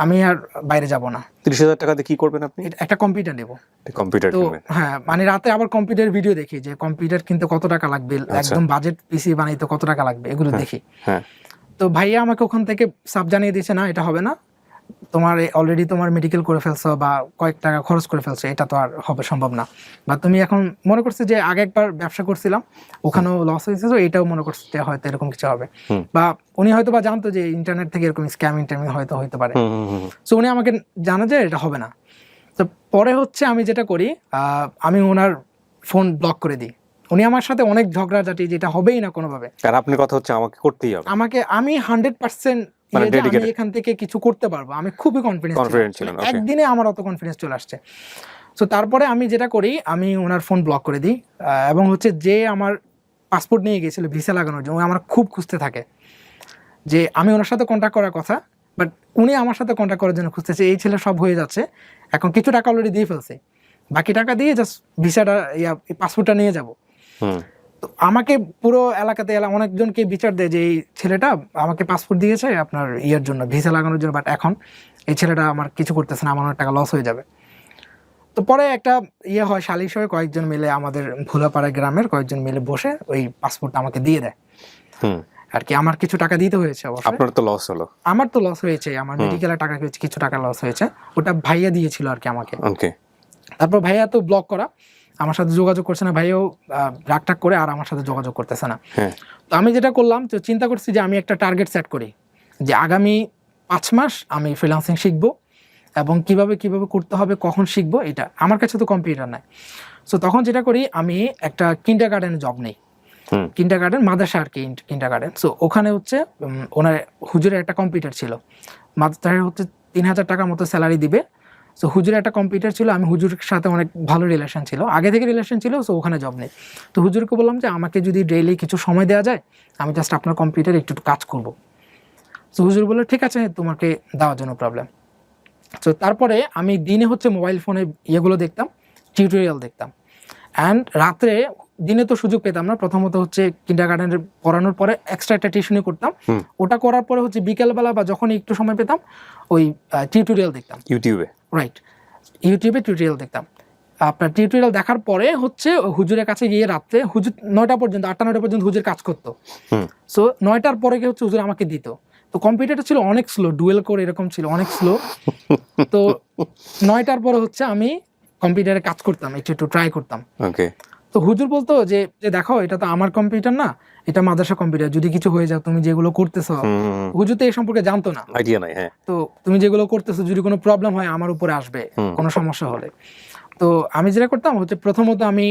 আমি আর বাইরে যাব না। 30,000 টাকা দিয়ে কি করবেন আপনি? একটা কম্পিউটার নেবো। কম্পিউটার তো কিনবেন? হ্যাঁ, মানে রাতে আবার কম্পিউটার ভিডিও দেখি যে কম্পিউটার কিনতে কত টাকা লাগবে, একদম বাজেট পিসি বানাইতে কত টাকা লাগবে, এগুলো দেখি। হ্যাঁ। তো ভাইয়া আমাকে ওখান থেকে সাব জানিয়ে দিয়েছে, না এটা হবে না, তোমার অলরেডি তোমার মেডিকেল করে ফেলছো বা কয়েক টাকা খরচ করে ফেলছো, এটা তো আর হবে সম্ভব না। বা তুমি এখন মনে করছো যে আগে একবার ব্যবসা করছিলাম ওখানেও লস হয়েছে, তো এটাও মনে করছো যে হয়তো এরকম কিছু হবে। বা উনি হয়তো বা জানতো যে ইন্টারনেট থেকে এরকম স্ক্যাম হয়তো হতে পারে। সো উনি আমাকে জানা যে এটা হবে না। তো পরে হচ্ছে আমি যেটা করি, আমি ওনার ফোন ব্লক করে দিই। উনি আমার সাথে অনেক ঝগড়াঝাটি, যেটা হবেই না কোনোভাবে। আর আপনার কথা হচ্ছে আমাকে করতেই হবে, আমি 100% আমি এখান থেকে কিছু করতে পারবো, আমি খুবই কনফিডেন্স ছিলাম। একদিনে আমার অত কনফিডেন্স চলে আসছে। সো তারপরে আমি যেটা করি, আমি ওনার ফোন ব্লক করে দিই। এবং হচ্ছে যে আমার পাসপোর্ট নিয়ে গেছিল ভিসা লাগানোর জন্য, আমার খুব খুঁজতে থাকে যে আমি ওনার সাথে কন্ট্যাক্ট করার কথা, বাট উনি আমার সাথে কন্ট্যাক্ট করার জন্য খুঁজতেছে। এই ছেলে সব হয়ে যাচ্ছে, এখন কিছু টাকা অলরেডি দিয়ে ফেলছে, বাকি টাকা দিয়ে জাস্ট ভিসাটা পাসপোর্টটা নিয়ে যাব। তো আমাকে পুরো এলাকাতে অনেকজনকে বিচার দেয় যে এই ছেলেটা আমাকে পাসপোর্ট দিয়েছে আপনার ইয়ের জন্য, ভিসা লাগানোর জন্য, বাট এখন এই ছেলেটা আমার কিছু করতেছে না, আমার অনেক টাকা লস হয়ে যাবে। তো পরে একটা হয়, সালিশ হয়ে কয়েকজন মিলে, আমাদের ভোলাপাড়া গ্রামের কয়েকজন মিলে বসে ওই পাসপোর্টটা আমাকে দিয়ে দেয় আর কি। আমার কিছু টাকা দিতে হয়েছে অবশ্যই। আপনার তো লস হলো? আমার তো লস হয়েছে, আমার মেডিকেলের টাকা কিছু টাকা লস হয়েছে, ওটা ভাইয়া দিয়েছিল আর কি আমাকে। তারপর ভাইয়া তো ব্লক করা, আমার সাথে যোগাযোগ করছে না, ভাইও রাগটাগ করে আর আমার সাথে যোগাযোগ করতেছে না। তো আমি যেটা করলাম, তো চিন্তা করছি যে আমি একটা টার্গেট সেট করি যে আগামী 5 মাস আমি ফ্রিল্যান্সিং শিখবো, এবং কিভাবে করতে হবে, কখন শিখবো, এটা আমার কাছে তো কম্পিউটার নাই। সো তখন যেটা করি, আমি একটা কিন্ডারগার্টেনে জব নেই, কিন্ডারগার্টেন মাদ্রাসা আর কি, কিন্ডারগার্টেন। সো ওখানে হচ্ছে ওনার হুজুরের একটা কম্পিউটার ছিল, মাদ্রাসায় হচ্ছে 3,000 টাকার মতো স্যালারি দিবে। সো হুজুরের একটা কম্পিউটার ছিল, আমি হুজুরের সাথে অনেক ভালো রিলেশন ছিল, আগে থেকে রিলেশন ছিল। সো ওখানে জব নেই। তো হুজুরকে বললাম যে আমাকে যদি ডেইলি কিছু সময় দেওয়া যায়, আমি জাস্ট আপনার কম্পিউটারে একটু কাজ করব। সো হুজুর বললো ঠিক আছে, তোমাকে দেওয়ার জন্য প্রবলেম। তো তারপরে আমি দিনে হচ্ছে মোবাইল ফোনে ইয়েগুলো দেখতাম, টিউটোরিয়াল দেখতাম, অ্যান্ড রাত্রে, দিনে তো সুযোগ পেতাম না। প্রথমত হচ্ছে কিন্ডারগার্টেনে পড়ানোর পরে এক্সট্রা একটা টিউশনি করতাম, ওটা করার পরে হচ্ছে বিকেলবেলা বা যখন একটু সময় পেতাম ওই টিউটোরিয়াল দেখতাম ইউটিউবে। রাইট, ইউটিউবে টিউটোরিয়াল দেখতাম। আপনার টিউটোরিয়াল দেখার পরে হচ্ছে হুজুরের কাছে গিয়ে রাত্রে, হুজুর 9টা পর্যন্ত, 8টা-9টা পর্যন্ত হুজুর কাজ করতো। সো 9টার পরে গিয়ে হচ্ছে হুজুর আমাকে দিত। তো কম্পিউটারটা ছিল অনেক স্লো, ডুয়েল কোর এরকম ছিল, অনেক স্লো। তো 9টার পরে হচ্ছে আমি কম্পিউটারে কাজ করতাম, একটু ট্রাই করতাম। তো হুজুর বলতো যে দেখো, এটা তো আমার কম্পিউটার না, এটা মাদ্রাসা কম্পিউটার, যদি কিছু হয়ে যায়, তুমি যেগুলো করতেছো, হুজুর তো এই সম্পর্কে জানতো না, আইডিয়া নাই। হ্যাঁ, তো তুমি যেগুলো করতেছো, যদি কোনো প্রবলেম হয় আমার উপরে আসবে, কোনো সমস্যা হলে। তো আমি যেটা করতাম হচ্ছে, প্রথমত আমি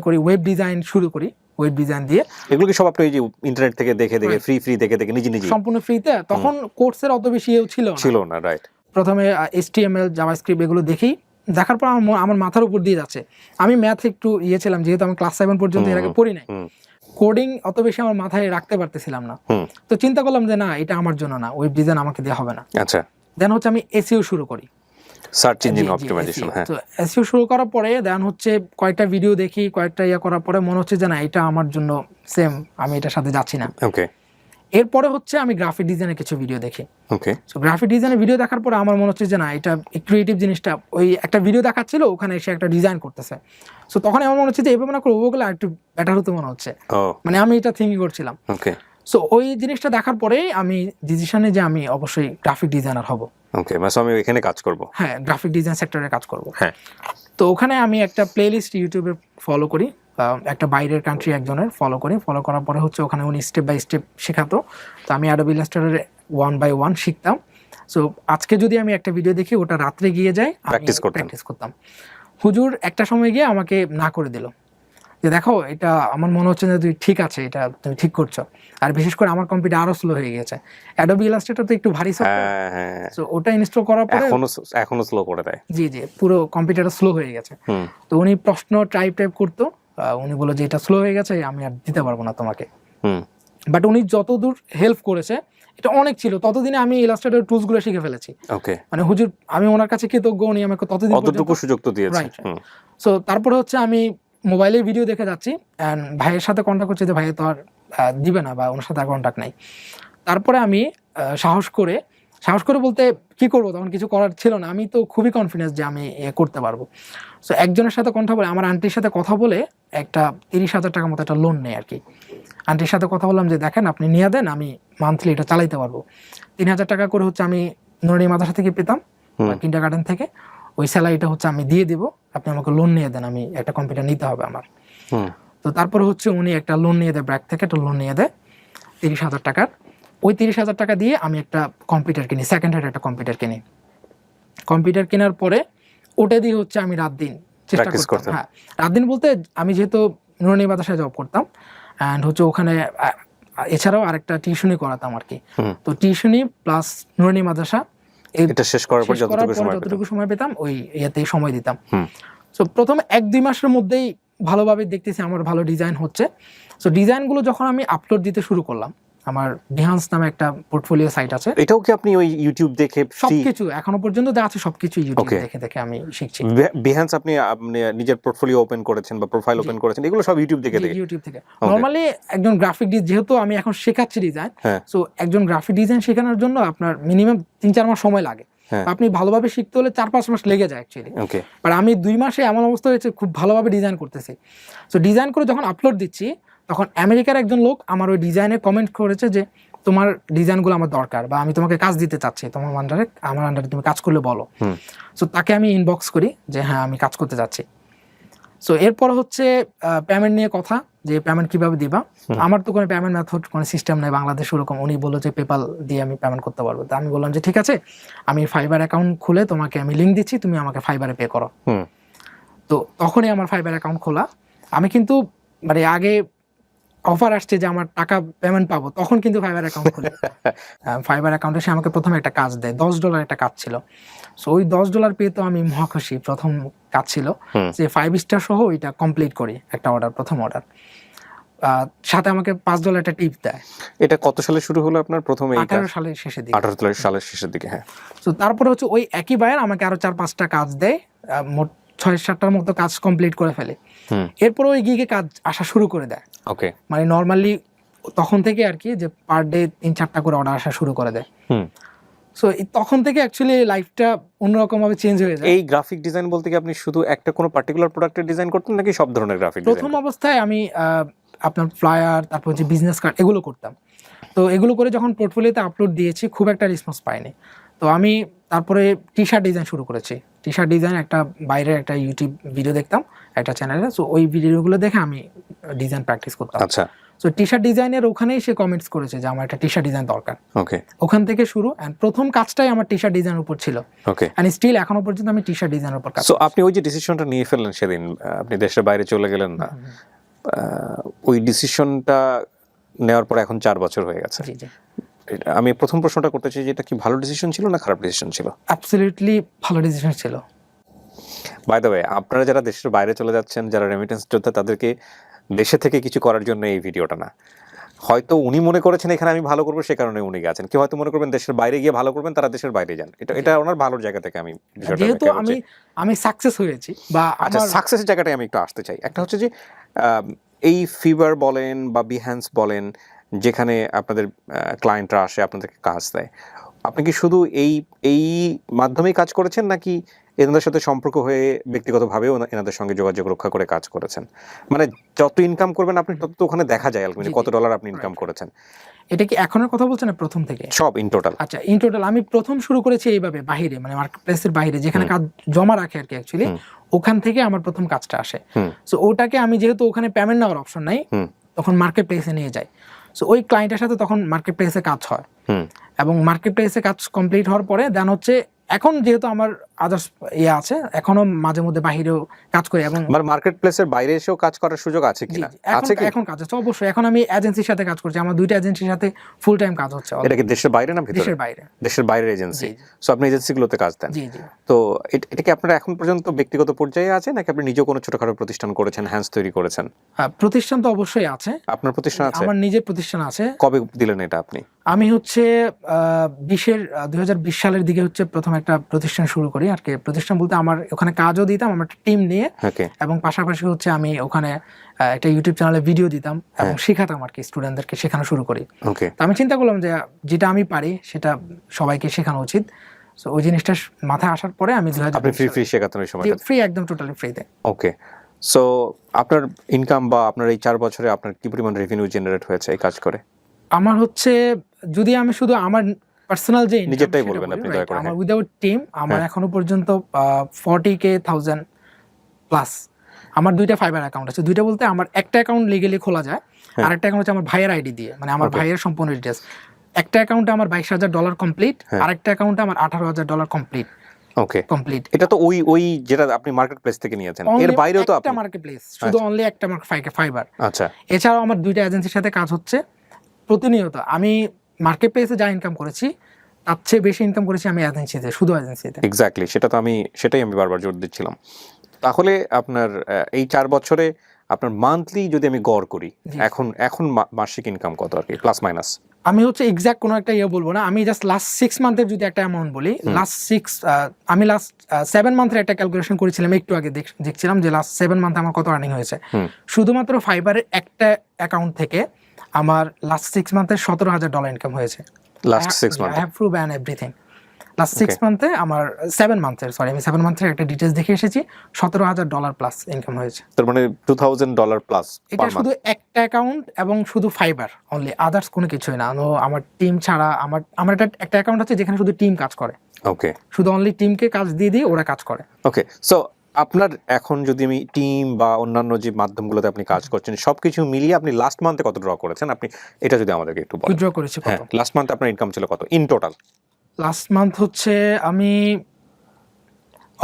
করি, ওয়েব ডিজাইন শুরু করি, ওয়েব ডিজাইন দিয়ে। এগুলো কি সব আপনি এই যে ইন্টারনেট থেকে দেখে ফ্রি দেখে নিজে সম্পূর্ণ ফ্রিতে, তখন কোর্সের অত বেশি ছিল না। রাইট, প্রথমে HTML জাভাস্ক্রিপ্ট এগুলো দেখি, দেখার পর আমার মাথার উপর দিয়ে যাচ্ছে। আমি ম্যাথ একটু ছিলাম, যেহেতু আমি ক্লাস 7 পর্যন্ত এর আগে পড়ি নাই, কোডিং অত বেশি আমার মাথায় রাখতে পারতেছিলাম না। তো চিন্তা করলাম যে না, এটা আমার জন্য না, ওয়েব ডিজাইন আমাকে দেওয়া হবে না। আচ্ছা, দেন হচ্ছে আমি SEO শুরু করি, সার্চ ইঞ্জিন অপটিমাইজেশন। হ্যাঁ, তো SEO শুরু করার পরে দেন হচ্ছে কয়েকটা ভিডিও দেখি, কয়েকটা করার পরে মনে হচ্ছে যে না, এটা আমার জন্য সেম, আমি এটার সাথে যাচ্ছি না। ওকে, এরপরে হচ্ছে আমি গ্রাফিক ডিজাইনের কিছু ভিডিও দেখি। ওকে, সো গ্রাফিক ডিজাইনের ভিডিও দেখার পরে আমার মনে হচ্ছে যে না, এটা ক্রিয়েটিভ জিনিসটা, ওই একটা ভিডিও দেখাচ্ছিল ওখানে এসে একটা ডিজাইন করতেছে। সো তখন আমার মনে হচ্ছে যে এভাবে না করে ওগুলো একটু বেটার হতো মনে হচ্ছে, মানে আমি এটা থিঙ্কিং করছিলাম। ওকে, সো ওই জিনিসটা দেখার পরেই আমি ডিসিশনে যে আমি অবশ্যই গ্রাফিক ডিজাইনার হব। ওকে, মানে আমি এখানে কাজ করব। হ্যাঁ, গ্রাফিক ডিজাইন সেক্টরে কাজ করব। হ্যাঁ, তো ওখানে আমি একটা প্লেলিস্ট ইউটিউবে ফলো করি, একটা বাইরের কান্ট্রি একজনের ফলো করার পরে হচ্ছে ওখানে উনি স্টেপ বাই স্টেপ শেখাতো। তো আমি অ্যাডোবি ইলাস্ট্রেটর 1 by 1 শিখতাম। সো আজকে যদি আমি একটা ভিডিও দেখি, ওটা রাত্রে গিয়ে যাই প্র্যাকটিস করতাম। হুজুর একটা সময় গিয়ে আমাকে না করে দিল যে দেখো, এটা আমার মনে হচ্ছে না তুই ঠিক আছে, এটা তুমি ঠিক করছো। আর বিশেষ করে আমার কম্পিউটার আরো স্লো হয়ে গেছে। অ্যাডোবি ইলাস্ট্রেটর তো একটু ভারী সফটওয়্যার, সো ওটা ইনস্টল করার পরে এখনো স্লো করে দেয়। জি, পুরো কম্পিউটারটা স্লো হয়ে গেছে। তো উনি প্রশ্ন টাইপ করতো, উনি বলে যে এটা স্লো হয়ে গেছে, আমি আর দিতে পারবো না তোমাকে। বাট উনি যতদূর হেল্প করেছে এটা অনেক ছিল। ততদিনে আমি ইলাস্ট্রেটর টুলস গুলো শিখে ফেলেছি। ওকে, মানে হুজুর, আমি ওনার কাছে কৃতজ্ঞ, উনি আমাকে ততটুকু সুযোগ তো দিয়েছে। সো তারপরে হচ্ছে আমি মোবাইলে ভিডিও দেখে যাচ্ছি, এন্ড ভাইয়ের সাথে কন্ট্যাক্ট করছি যে ভাই তো আর দিবে না, বা ওনার সাথে আর কন্ট্যাক্ট নাই। তারপরে আমি সাহস করে বলতে কি করবো, তখন কিছু করার ছিল না। আমি তো খুবই কনফিডেন্স যে আমি করতে পারবো। সো একজনের সাথে কথা বলে, আমার আন্টির সাথে কথা বলে একটা 30,000 টাকার মতো একটা লোন নেই আর কি। আন্টির সাথে কথা বললাম যে দেখেন আপনি নিয়ে দেন, আমি মান্থলি এটা চালাইতে পারবো। 3,000 টাকা করে হচ্ছে আমি নুরানি মাদ্রাসা থেকে পেতাম, কিন্ডারগার্টেন থেকে। ওই স্যালারিটা হচ্ছে আমি দিয়ে দিব, আপনি আমাকে লোন নিয়ে দেন, আমি একটা কম্পিউটার নিতে হবে আমার। তো তারপরে হচ্ছে উনি একটা লোন নিয়ে দেয়, ব্র্যাক থেকে একটা লোন নিয়ে দেয় 30,000 টাকার। ওই 30,000 টাকা দিয়ে আমি একটা কম্পিউটার কিনি, সেকেন্ড হ্যান্ড একটা কম্পিউটার কিনি। কম্পিউটার কেনার পরে ওটা দিয়ে হচ্ছে আমি রাত দিন চেষ্টা করতাম। হ্যাঁ, রাত দিন বলতে আমি যেহেতু নুরানি মাদ্রাসায় জব করতাম, অ্যান্ড হচ্ছে ওখানে এছাড়াও আরেকটা টিউশনি করাতাম আর কি। তো টিউশনি প্লাস নুরানি মাদ্রাসা, এটা শেষ করার পর যতটুকু সময় পেতাম ওই ইয়েতেই সময় দিতাম। সো প্রথম 1-2 মাসের মধ্যেই ভালোভাবে দেখতেছি আমার ভালো ডিজাইন হচ্ছে। সো ডিজাইনগুলো যখন আমি আপলোড দিতে শুরু করলাম, আমার বিহান্স নামে একটা পোর্টফোলিও সাইট আছে। এটাও কি আপনি ওই ইউটিউব দেখে? সবকিছু এখনো পর্যন্ত যা আছে সবকিছু ইউটিউব দেখে আমি শিখছি। বিহান্স আপনি নিজের পোর্টফোলিও ওপেন করেছেন বা প্রোফাইল ওপেন করেছেন, এগুলো সব ইউটিউব থেকে? নরমালি একজন গ্রাফিক যেহেতু আমি এখন শেখাচ্ছি ডিজাইন, সো একজন গ্রাফিক ডিজাইন শেখানোর জন্য আপনার মিনিমাম 3-4 মাস সময় লাগে। আপনি ভালোভাবে শিখতে হলে 4-5 মাস লেগে যায় অ্যাকচুয়ালি। বাট আমি 2 মাসে এমন অবস্থা হয়েছে, খুব ভালোভাবে ডিজাইন করতেছি। সো ডিজাইন করে যখন আপলোড দিচ্ছি, তখন আমেরিকার একজন লোক আমার ওই ডিজাইনে কমেন্ট করেছে যে তোমার ডিজাইনগুলো আমার দরকার, বা আমি তোমাকে কাজ দিতে চাচ্ছি, তোমার আমার আন্ডারে তুমি কাজ করলে বলো। সো তাকে আমি ইনবক্স করি যে হ্যাঁ আমি কাজ করতে যাচ্ছি। সো এরপর হচ্ছে পেমেন্ট নিয়ে কথা, যে পেমেন্ট কিভাবে দিবা। আমার তো কোনো পেমেন্ট মেথড, কোনো সিস্টেম নাই বাংলাদেশে ওরকম। উনি বললো যে পেপাল দিয়ে আমি পেমেন্ট করতে পারবো। তো আমি বললাম যে ঠিক আছে, আমি ফাইবার অ্যাকাউন্ট খুলে তোমাকে আমি লিঙ্ক দিচ্ছি, তুমি আমাকে ফাইবারে পে করো। তো তখনই আমার ফাইবার অ্যাকাউন্ট খোলা। আমি কিন্তু মানে আগে অফার আসছে যে আমার টাকা পেমেন্ট পাবো, তখন কিন্তু ফাইবার অ্যাকাউন্ট খুলে ফাইবার অ্যাকাউন্টে সে আমাকে প্রথমে একটা কাজ দেয়, $10 একটা কাজ ছিল। সো ওই $10 পেয়ে তো আমি মহাখুশি। প্রথম কাজ ছিল যে 5 স্টার সহ এটা কমপ্লিট করি, একটা অর্ডার, প্রথম অর্ডার। সাথে আমাকে $5 একটা টিপ দেয়। এটা কত সালে শুরু হলো আপনার প্রথম? 18 সালের শেষের দিকে। 18 সালের শেষের দিকে, হ্যাঁ। তো তারপরে হচ্ছে ওই একই বায়ার আমাকে আরো 4-5টা কাজ দেয়, মোট 6-7টার মতো কাজ কমপ্লিট করে ফেলে। এরপর ওই গিগে কাজ আসা শুরু করে দেয়। ওকে, মানে নর্মালি তখন থেকে আর কি, যে পার ডে 3-4টা করে অর্ডার আসা শুরু করে দেয়। সো তখন থেকে অ্যাকচুয়ালি লাইফটা অন্যরকম ভাবে চেঞ্জ হয়ে যায়। এই গ্রাফিক ডিজাইন বলতে কি আপনি শুধু একটা কোনো পার্টিকুলার প্রোডাক্টের ডিজাইন করতেন, নাকি সব ধরনের গ্রাফিক ডিজাইন? প্রথম অবস্থায় আমি আপনার ফ্লায়ার, তারপর যে বিজনেস কার্ড, এগুলো করতাম। তো এগুলো করে যখন পোর্টফোলিওতে আপলোড দিয়েছি, খুব একটা রেসপন্স পাইনি। তো আমি তারপরে টি শার্ট ডিজাইন শুরু করেছি। টি শার্ট ডিজাইন একটা বাইরের একটা ইউটিউব ভিডিও দেখতাম একটা চ্যানেলে। সো ওই ভিডিওগুলো দেখে আমি ডিজাইন প্র্যাকটিস করতাম। আচ্ছা। সো টি শার্ট ডিজাইনের ওখানেই সে কমেন্টস করেছে যে আমার একটা টি শার্ট ডিজাইন দরকার। ওকে, ওখান থেকে শুরু। এন্ড প্রথম কাজটাই আমার টি শার্ট ডিজাইনের উপর ছিল। ওকে, এন্ড স্টিল এখনো পর্যন্ত আমি টি শার্ট ডিজাইনের উপর কাজ। সো আপনি ওই যে ডিসিশনটা নিয়ে ফেললেন সেদিন, আপনি দেশের বাইরে চলে গেলেন না, ওই ডিসিশনটা নেওয়ার পর এখন 4 বছর হয়ে গেছে। জি জি। আমি প্রথম প্রশ্নটা করতে চাই যে এটা কি ভালো ডিসিশন ছিল না খারাপ ডিসিশন ছিল? অ্যাবসলিউটলি ভালো ডিসিশন ছিল। বাই দ্য ওয়ে, আপনারা যারা দেশের বাইরে চলে যাচ্ছেন, যারা রেমিটেন্স যোদ্ধা, তাদেরকে দেশে থেকে কিছু করার জন্য এই ভিডিওটা না। হয়তো উনি মনে করেছেন এখানে আমি ভালো করবো, সে কারণে উনি গেছেন। কেউ হয়তো মনে করবেন দেশের বাইরে গিয়ে ভালো করবেন, তারা দেশের বাইরে যান। এটা ওনার ভালোর জায়গা থেকে আমি যেহেতু আমি সাকসেস হয়েছি, বা আচ্ছা, সাকসেসের জায়গাটায় আমি একটু আসতে চাই। একটা হচ্ছে যে এই ফিভার বলেন বা বিহ্যান্স বলেন, যেখানে আপনাদের ক্লায়েন্টরা আসে আপনাদেরকে কাজ দেয়, আপনি কি শুধু এই মাধ্যমেই কাজ করেছেন নাকি এনাদের সাথে সম্পর্ক হয়ে ব্যক্তিগতভাবেও এনাদের সঙ্গে যোগাযোগ রক্ষা করে কাজ করেছেন? মানে যত ইনকাম করবেন আপনি তত তো ওখানে দেখা যায় আলটিমেটলি কত ডলার আপনি ইনকাম করেছেন। এটা কি এখনের কথা বলছেন না প্রথম থেকে? সব ইন টোটাল। আচ্ছা, ইন টোটাল আমি প্রথম শুরু করেছি এইভাবে বাহিরে, মানে মার্কেট প্লেসের বাইরে যেখানে কাজ জমা রাখে আর কি অ্যাকচুয়ালি, ওখান থেকে আমার প্রথম কাজটা আসে। সো ওটাকে আমি যেহেতু ওখানে পেমেন্ট নেওয়ার অপশন নাই, তখন মার্কেট প্লেসে নিয়ে যাই। সো ওই ক্লায়েন্টের সাথে তখন মার্কেট প্লেসে কাজ হয়, এবং মার্কেট প্লেসে কাজ কমপ্লিট হওয়ার পরে দেন হচ্ছে এখন যেহেতু আমার আদার্স আছে, এখনো মাঝে মধ্যে বাহিরেও কাজ করি। এবং মার্কেট প্লেসের বাইরে এসেও কাজ করার সুযোগ আছে কিনা? আছে কি? এখন কাজ আছে অবশ্যই। এখন আমি এজেন্সির সাথে কাজ করছি, আমার 2টা এজেন্সির সাথে ফুল টাইম কাজ হচ্ছে। এটা কি দেশের বাইরে না ভিতরে? দেশের বাইরে। দেশের বাইরের এজেন্সি। সো আপনি এজেন্সিগুলোতে কাজ দেন? জি জি। তো এটা কি আপনার এখন পর্যন্ত ব্যক্তিগত পর্যায়ে আছে নাকি আপনি নিজেও কোনো ছোটখাটো প্রতিষ্ঠান করেছেন, হ্যান্ডস তৈরি করেছেন? প্রতিষ্ঠান তো অবশ্যই আছে। আপনার প্রতিষ্ঠান আছে? আমার নিজের প্রতিষ্ঠান আছে। কবে দিলেন এটা আপনি? আমি হচ্ছে 2020 সালের দিকে হচ্ছে প্রথম একটা প্রতিষ্ঠান শুরু করি আর কি। প্রতিষ্ঠান বলতে আমার ওখানে কাজও দিতাম, আমার একটা টিম নিয়ে, এবং পাশাপাশি হচ্ছে আমি ওখানে একটা ইউটিউব চ্যানেলে ভিডিও দিতাম এবং শেখাতাম আর কি, স্টুডেন্টদেরকে শেখানো শুরু করি। তো আমি চিন্তা করলাম যে যেটা আমি পারি সেটা সবাইকে শেখানো উচিত। সো ওই জিনিসটা মাথায় আসার পরে আমি আপনি ফ্রি শেখাতেন ওই সময়টা? ফ্রি, একদম টোটালি ফ্রিতে। ওকে। সো আপনার ইনকাম বা আপনার এই 4 বছরে আপনার কি পরিমাণ রেভিনিউ জেনারেট হয়েছে এই কাজ করে? আমার হচ্ছে, যদি আমি শুধু আমার পার্সোনাল যে নিজেরটাই বলবেন আপনি দয়া করে। আমার উইদাউট টিম আমার এখনো পর্যন্ত 40,000 প্লাস। আমার 2টা ফাইবার অ্যাকাউন্ট আছে। 2টা বলতে আমার একটা অ্যাকাউন্ট লিগ্যালি খোলা যায়, আর একটা অ্যাকাউন্ট হচ্ছে আমার ভাইয়ের আইডি দিয়ে, মানে আমার ভাইয়ের সম্পূর্ণ ডিটেইলস। একটা অ্যাকাউন্টে আমার $22,000 কমপ্লিট, আর একটা অ্যাকাউন্টে আমার $18,000 কমপ্লিট। ওকে, কমপ্লিট। এটা তো ওই যেটা আপনি মার্কেট প্লেস থেকে নিয়েছেন, এর বাইরেও তো একটা মার্কেট প্লেস, শুধু অনলি একটা ফাইবার। আচ্ছা, এছাড়াও আমার 2টা এজেন্সির সাথে কাজ হচ্ছে প্রতিনিয়ত। আমি মার্কেট প্লেসে যা ইনকাম করেছি তার চেয়ে বেশি ইনকাম করেছি আমি এজেন্সিতে, শুধু এজেন্সিতে। এক্স্যাক্টলি, সেটাই আমি বারবার জোর দিচ্ছিলাম। তাহলে আপনার এই 4 বছরে আপনার মান্থলি যদি আমি গড় করি, এখন মাসিক ইনকাম কত আর কি, প্লাস মাইনাস? আমি হচ্ছে এক্সাক্ট কোনো একটা বলবো না, আমি জাস্ট লাস্ট 6 মান্থের যদি একটা অ্যামাউন্ট বলি, আমি লাস্ট 7 মান্থের একটা ক্যালকুলেশন করেছিলাম একটু আগে, দেখছিলাম যে লাস্ট 7 মান্থে আমার কত আর্নিং হয়েছে। শুধুমাত্র ফাইবারের একটা অ্যাকাউন্ট থেকে আমার লাস্ট 6 মান্থে $17,000 ইনকাম হয়েছে। Last 6 month I have prove and everything. Last 6 মান্থে আমার 7 মান্থের, সরি আমি 7 মান্থের একটা ডিটেইলস দেখে এসেছি, $17,000 প্লাস ইনকাম হয়েছে। তার মানে $2,000 প্লাস। এটা শুধু একটা অ্যাকাউন্ট এবং শুধু ফাইবার অনলি, আদার্স কোনো কিছুই না। আমার টিম ছাড়া আমার একটা অ্যাকাউন্ট আছে যেখানে শুধু টিম কাজ করে। ওকে, শুধু অনলি টিমকে কাজ দিয়ে দিই, ওরা কাজ করে। ওকে, সো আপনার এখন যদি আমি টিম বা অন্যান্য যে মাধ্যমগুলোতে আপনি কাজ করছেন সবকিছু মিলিয়ে আপনি লাস্ট মান্থে কত ড্র করেছেন, আপনি এটা যদি আমাদেরকে একটু বলেন। উইথড্র করেছি কত? লাস্ট মান্থে আপনার ইনকাম ছিল কত ইন টোটাল? লাস্ট মান্থ হচ্ছে আমি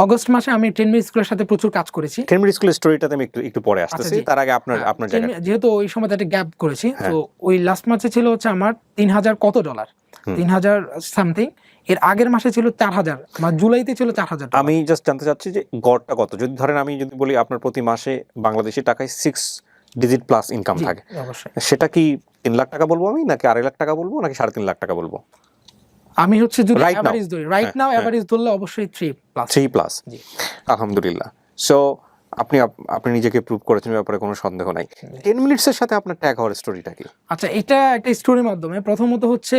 অগস্ট মাসে আমি 10 মিনিট স্কুলের সাথে প্রচুর কাজ করেছি। 10 মিনিট স্কুলের স্টোরিটাতে আমি একটু পরে আসতেছি, তার আগে আপনার জায়গা, যেহেতু ওই সময় একটা গ্যাপ করেছি, তো ওই লাস্ট মাসে ছিল হচ্ছে আমার 3,000 কত ডলার, 3,000 সামথিং। এর আগের মাসে ছিল 4,000, মানে জুলাইতে ছিল 4,000। আমি জাস্ট জানতে চাচ্ছি যে গড়টা কত, যদি ধরেন আমি যদি বলি আপনার প্রতি মাসে বাংলাদেশি টাকায় 6 ডিজিট প্লাস ইনকাম থাকে, সেটা কি 3 লাখ টাকা বলবো আমি, নাকি 2.5 লাখ টাকা বলবো, নাকি 3.5 লাখ টাকা বলবো? আমি হচ্ছে যদি এভারেজ ধরি, রাইট নাও এভারেজ ধরলে অবশ্যই 3 প্লাস। জি, আলহামদুলিল্লাহ। সো আপনি নিজেকে প্রুভ করেছেন, ব্যাপারে কোনো সন্দেহ নাই। 10 মিনিটসের সাথে আপনার ট্যাগ হওয়ার স্টোরিটা কি? আচ্ছা, এটা একটা স্টোরির মাধ্যমে। প্রথমত হচ্ছে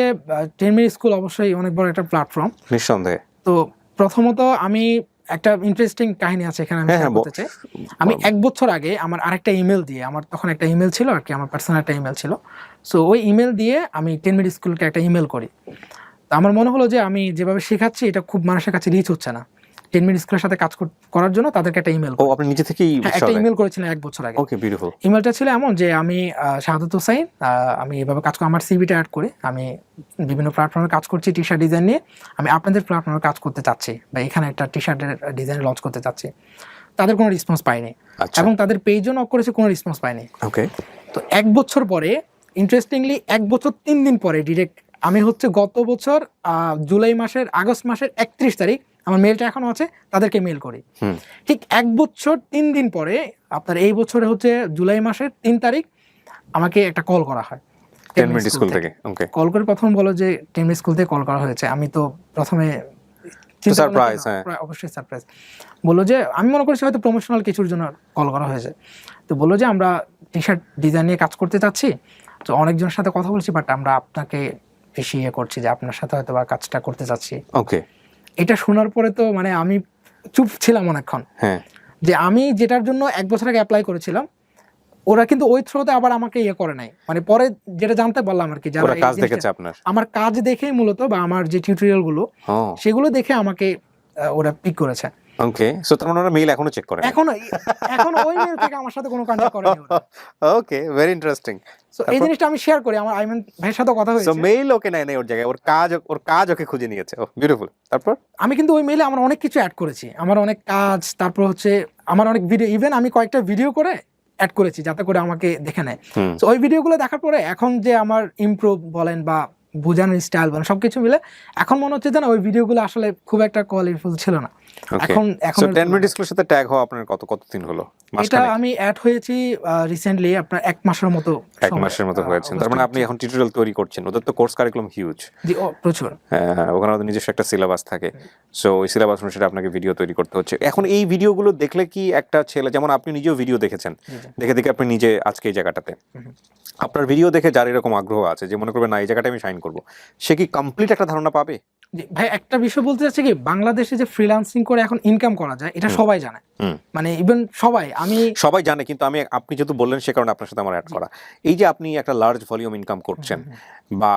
10 মিনিট স্কুল অবশ্যই অনেক বড় একটা প্ল্যাটফর্ম, নিঃসন্দেহে। তো প্রথমত আমি একটা ইন্টারেস্টিং কাহিনী আছে এখানে আমি শেয়ার করতে চাই। আমি 1 বছর আগে আমার আরেকটা ইমেল দিয়ে, আমার তখন একটা ইমেল ছিল আর কি, আমার পার্সোনাল একটা ইমেল ছিল। সো ওই ইমেল দিয়ে আমি 10 মিনিট স্কুলকে একটা ইমেল করি। তো আমার মনে হলো যে আমি যেভাবে শেখাচ্ছি এটা খুব মানুষের কাছে রিচ হচ্ছে না। 10 মিনিট স্কুলের সাথে কাজ করার জন্য তাদেরকে একটা ইমেল, আপনি নিজে থেকেই একটা ইমেল করেছিলেন 1 বছর আগে। ওকে, বিউটিফুল। ইমেলটা ছিল এমন যে আমি শাহাদাত হোসাইন, আমি এভাবে কাজ করি, আমার সিভিটা অ্যাড করে আমি বিভিন্ন প্ল্যাটফর্মে কাজ করছি টি শার্ট ডিজাইন নিয়ে। আমি আপনাদের প্ল্যাটফর্মে কাজ করতে চাচ্ছি, বা এখানে একটা টি শার্টের ডিজাইন লঞ্চ করতে চাচ্ছি। তাদের কোনো রেসপন্স পাইনি, এবং তাদের পেজও নক করেছে, কোনো রেসপন্স পাইনি। ওকে, তো 1 বছর পরে, ইন্টারেস্টিংলি 1 বছর 3 দিন পরে ডিরেক্ট আমি হচ্ছে গত বছর আগস্ট মাসের 31 তারিখ, আমার মেলটা এখনো আছে, তাদেরকে মেল করি। ঠিক 1 বছর 3 দিন পরে, আপনার এই বছরে হচ্ছে জুলাই মাসের 3 তারিখ আমাকে একটা কল করা হয় 10 মিনিট স্কুল থেকে। ওকে, কল করে প্রথম বলো যে 10 মিনিট স্কুল থেকে কল করা হয়েছে। আমি তো প্রথমে সারপ্রাইজ, অবশ্যই সারপ্রাইজ। বললো যে, আমি মনে করছি হয়তো প্রমোশনাল কিছুর জন্য কল করা হয়েছে। তো বললো যে আমরা টি শার্ট ডিজাইন নিয়ে কাজ করতে চাচ্ছি, তো অনেকজনের সাথে কথা বলছি, বাট আমরা আপনাকে বেশি ইয়ে করছি যে আপনার সাথে হয়তো বা কাজটা করতে চাচ্ছি। ওকে, এটা শোনার পরে তো মানে আমি চুপ ছিলাম অনেকক্ষণ, হ্যাঁ, যে আমি যেটার জন্য 1 বছর আগে অ্যাপ্লাই করেছিলাম, ওরা কিন্তু ওই থ্রোতে আবার আমাকে ইয়ে করে নাই, মানে পরে যেটা জানতে পারলাম আর কি, যারা ওরা এই কাজ জিনিসটা- দেখেছে আপনার। আমার কাজ দেখেই মূলত, বা আমার যে টিউটোরিয়াল গুলো ও সেগুলো দেখে আমাকে ওরা পিক করেছে। ওকে, সো তার মানে ওরা মেইল এখনো চেক করে? এখন এখন ওই মেল থেকে আমার সাথে কোনো কন্টাক্ট করেনি ওরা। ওকে, ভেরি ইন্টারেস্টিং। সো এই জিনিসটা আমি শেয়ার করি, আমার আইমান ভাইয়ের সাথে কথা সো হয়েছে। মেইল ওকে নাই ওর জায়গায়, ওর কাজ ওকে খুঁজে নিয়েছে। ও বিউটিফুল। তারপর আমি কিন্তু ওই মেইলে আমার অনেক কিছু অ্যাড করেছি, আমার অনেক কাজ, তারপর হচ্ছে আমার অনেক ভিডিও, ইভেন আমি কয়েকটা ভিডিও করে অ্যাড করেছি যাতে করে আমাকে দেখে নেয়। তো ওই ভিডিওগুলো দেখার পরে এখন যে আমার ইমপ্রুভ বলেন বা বোঝানোর স্টাইল বলেন সবকিছু মিলে এখন মনে হচ্ছে যে না, ওই ভিডিওগুলো আসলে খুব একটা কোয়ালিটিফুল ছিল না। এখন সো 10 মিনিট স্কুলের সাথে ট্যাগ হওয়া আপনার কতদিন হলো? এটা আমি অ্যাড হয়েছি রিসেন্টলি, আপনার 1 মাসের মতো। 1 মাসের মতো হয়েছে। তার মানে আপনি এখন টিউটোরিয়াল তৈরি করছেন। ওদের তো কোর্স কারিকুলাম হিউজ। জি, প্রচুর। হ্যাঁ, ওখানে ওদের নিজস্ব একটা সিলেবাস থাকে। সো ওই সিলেবাস অনুসারে আপনাকে ভিডিও তৈরি করতে হচ্ছে। এখন এই ভিডিওগুলো দেখলে কি একটা ছেলে, যেমন আপনি নিজেও ভিডিও দেখেছেন, দেখে দেখে আপনি নিজে আজকে এই জায়গাটাতে, আপনার ভিডিও দেখে যার এরকম আগ্রহ আছে যে মনে করবে না এই জায়গাটা আমি শাইন করবো, সে কি কমপ্লিট একটা ধারণা পাবে? জি ভাই, একটা বিষয় বলতে চাচ্ছি কি, বাংলাদেশে যে ফ্রিল্যান্সিং করে এখন ইনকাম করা যায় এটা সবাই জানে, মানে ইভেন সবাই জানে, কিন্তু আপনি যেহেতু বললেন সে কারণে আপনার সাথে আমার অ্যাড করা। এই যে আপনি একটা লার্জ ভলিউম ইনকাম করছেন, বা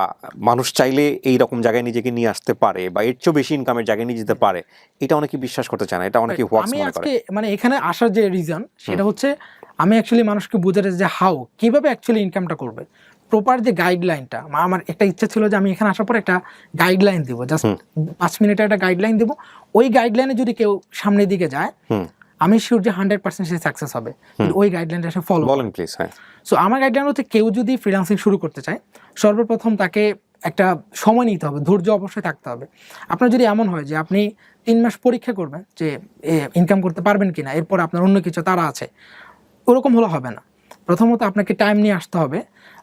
মানুষ চাইলে এই রকম জায়গায় নিজেকে নিয়ে আসতে পারে, বা এর চেয়ে বেশি ইনকামের জায়গায় নিয়ে যেতে পারে, এটা অনেকে বিশ্বাস করতে চায় না, এটা অনেকে হোয়াক্স আমি মনে করে। আজকে মানে এখানে আসার যে রিজন সেটা হচ্ছে আমি অ্যাকচুয়ালি মানুষকে বোঝাতে যে কিভাবে অ্যাকচুয়ালি ইনকামটা করবে, প্রপার যে গাইডলাইনটা। আমার একটা ইচ্ছা ছিল যে আমি এখানে আসার পর একটা গাইডলাইন দিব, জাস্ট 5 মিনিটের একটা গাইডলাইন দিব। ওই গাইডলাইনে যদি কেউ সামনের দিকে যায়, আমি শিওর যে 100% সে সাকসেস হবে, ওই গাইডলাইনটা সে ফলো বলেন প্লিজ। হ্যাঁ, সো আমার গাইডলাইন হচ্ছে কেউ যদি ফ্রিল্যান্সিং শুরু করতে চায়, সর্বপ্রথম তাকে একটা সময় নিতে হবে, ধৈর্য অবশ্যই থাকতে হবে। আপনার যদি এমন হয় যে আপনি 3 মাস পরীক্ষা করবেন যে ইনকাম করতে পারবেন কিনা, এরপর আপনার অন্য কিছু তারা আছে, ওরকম হলে হবে না। প্রথমত আপনাকে টাইম নিয়ে আসতে হবে।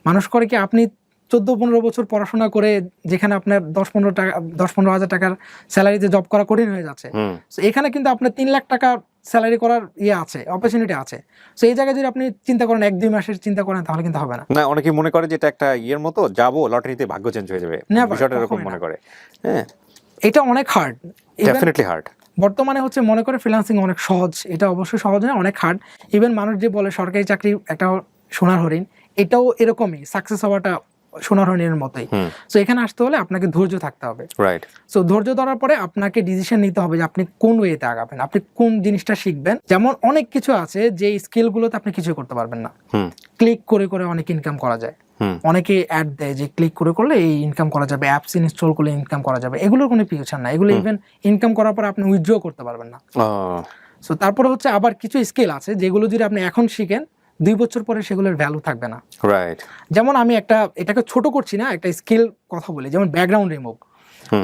মানুষ করে কি, আপনি 14-15 বছর পড়াশোনা করে যেখানে আপনার 10-15 হাজার টাকার স্যালারিতে জব করা কঠিন হয়ে যাচ্ছে, তো এখানে কিন্তু আপনার 3 লাখ টাকা স্যালারি করার আছে, অপরচুনিটি আছে। তো এই জায়গায় যদি আপনি চিন্তা করেন 1-2 মাসের চিন্তা করেন, তাহলে কিন্তু হবে না। না, অনেকে মনে করে যে এটা একটা ইয়ের মতো, যাবো লটারিতে ভাগ্য চেঞ্জ হয়ে যাবে, বিষয়টা এরকম মনে করে। হ্যাঁ, এটা অনেক হার্ড, ডেফিনেটলি হার্ড। বর্তমানে হচ্ছে মনে করে ফ্রিল্যান্সিং অনেক সহজ, এটা অবশ্যই সহজ না, অনেক হার্ড। ইভেন মানুষ যে বলে সরকারি চাকরি একটা সোনার হরিণ, এটাও এরকমই, সাকসেস হওয়াটা সোনার হরিণের মতোই। সো এখানে আসতে হলে আপনাকে ধৈর্য থাকতে হবে। রাইট। সো ধৈর্য ধরার পরে আপনাকে ডিসিশন নিতে হবে যে আপনি কোন ওয়েতে আগাবেন, আপনি কোন জিনিসটা শিখবেন। যেমন অনেক কিছু আছে যে স্কিলগুলোতে আপনি কিছু করতে পারবেন না, ক্লিক করে করে অনেক ইনকাম করা যায়। অনেকে অ্যাড দেয় যে ক্লিক করে করলে এই ইনকাম করা যাবে, অ্যাপস ইনস্টল করলে ইনকাম করা যাবে, এগুলোর কোনো ফিউচার না। এগুলো ইভেন ইনকাম করার পর আপনি উইথড্র করতে পারবেন না। সো তারপরে হচ্ছে আবার কিছু স্কিল আছে যেগুলো যদি আপনি এখন শিখেন, 2 বছর পরে সেগুলোর ভ্যালু থাকবে না। রাইট। যেমন আমি এটাকে ছোট করছি না, একটা স্কিল কথা বলি, যেমন ব্যাকগ্রাউন্ড রিমুভ।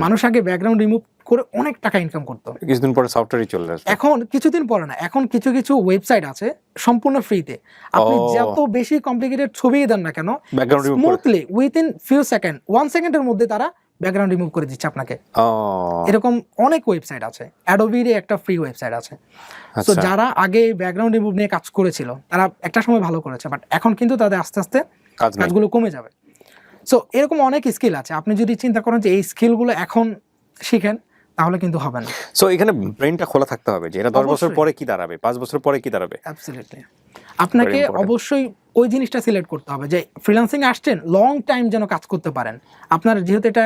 মানুষ আগে ব্যাকগ্রাউন্ড রিমুভ করে অনেক টাকা ইনকাম করতো, কিছুদিন পরে সফটওয়্যারই চলে আসবে। এখন কিছুদিন পরে না, এখন কিছু কিছু ওয়েবসাইট আছে সম্পূর্ণ ফ্রিতে, আপনি যত বেশি কমপ্লিকেটেড ছবি দেন না কেন, স্মুথলি উইথিন ফিউ সেকেন্ড, 1 সেকেন্ডের মধ্যে তারা ব্যাকগ্রাউন্ড রিমুভ করে দিচ্ছে আপনাকে। এরকম অনেক ওয়েবসাইট আছে, অ্যাডোবির একটা ফ্রি ওয়েবসাইট আছে। তো যারা আগে ব্যাকগ্রাউন্ড রিমুভ নিয়ে কাজ করেছিল তারা একটা সময় ভালো করেছে, বাট এখন কিন্তু তাদের আস্তে আস্তে কাজগুলো কমে যাবে। সো এরকম অনেক স্কিল আছে, আপনি যদি চিন্তা করেন যে এই স্কিলগুলো এখন শিখেন, তাহলে কিন্তু হবে না। সো এখানে ব্রেনটা খোলা থাকতে হবে যে এটা 10 বছর পরে কি দাঁড়াবে, 5 বছর পরে কি দাঁড়াবে। অ্যাবসলিউটলি। আপনাকে অবশ্যই ওই জিনিসটা সিলেক্ট করতে হবে যে ফ্রিল্যান্সিং আসছেন লং টাইম যেন কাজ করতে পারেন, আপনার যেহেতু এটা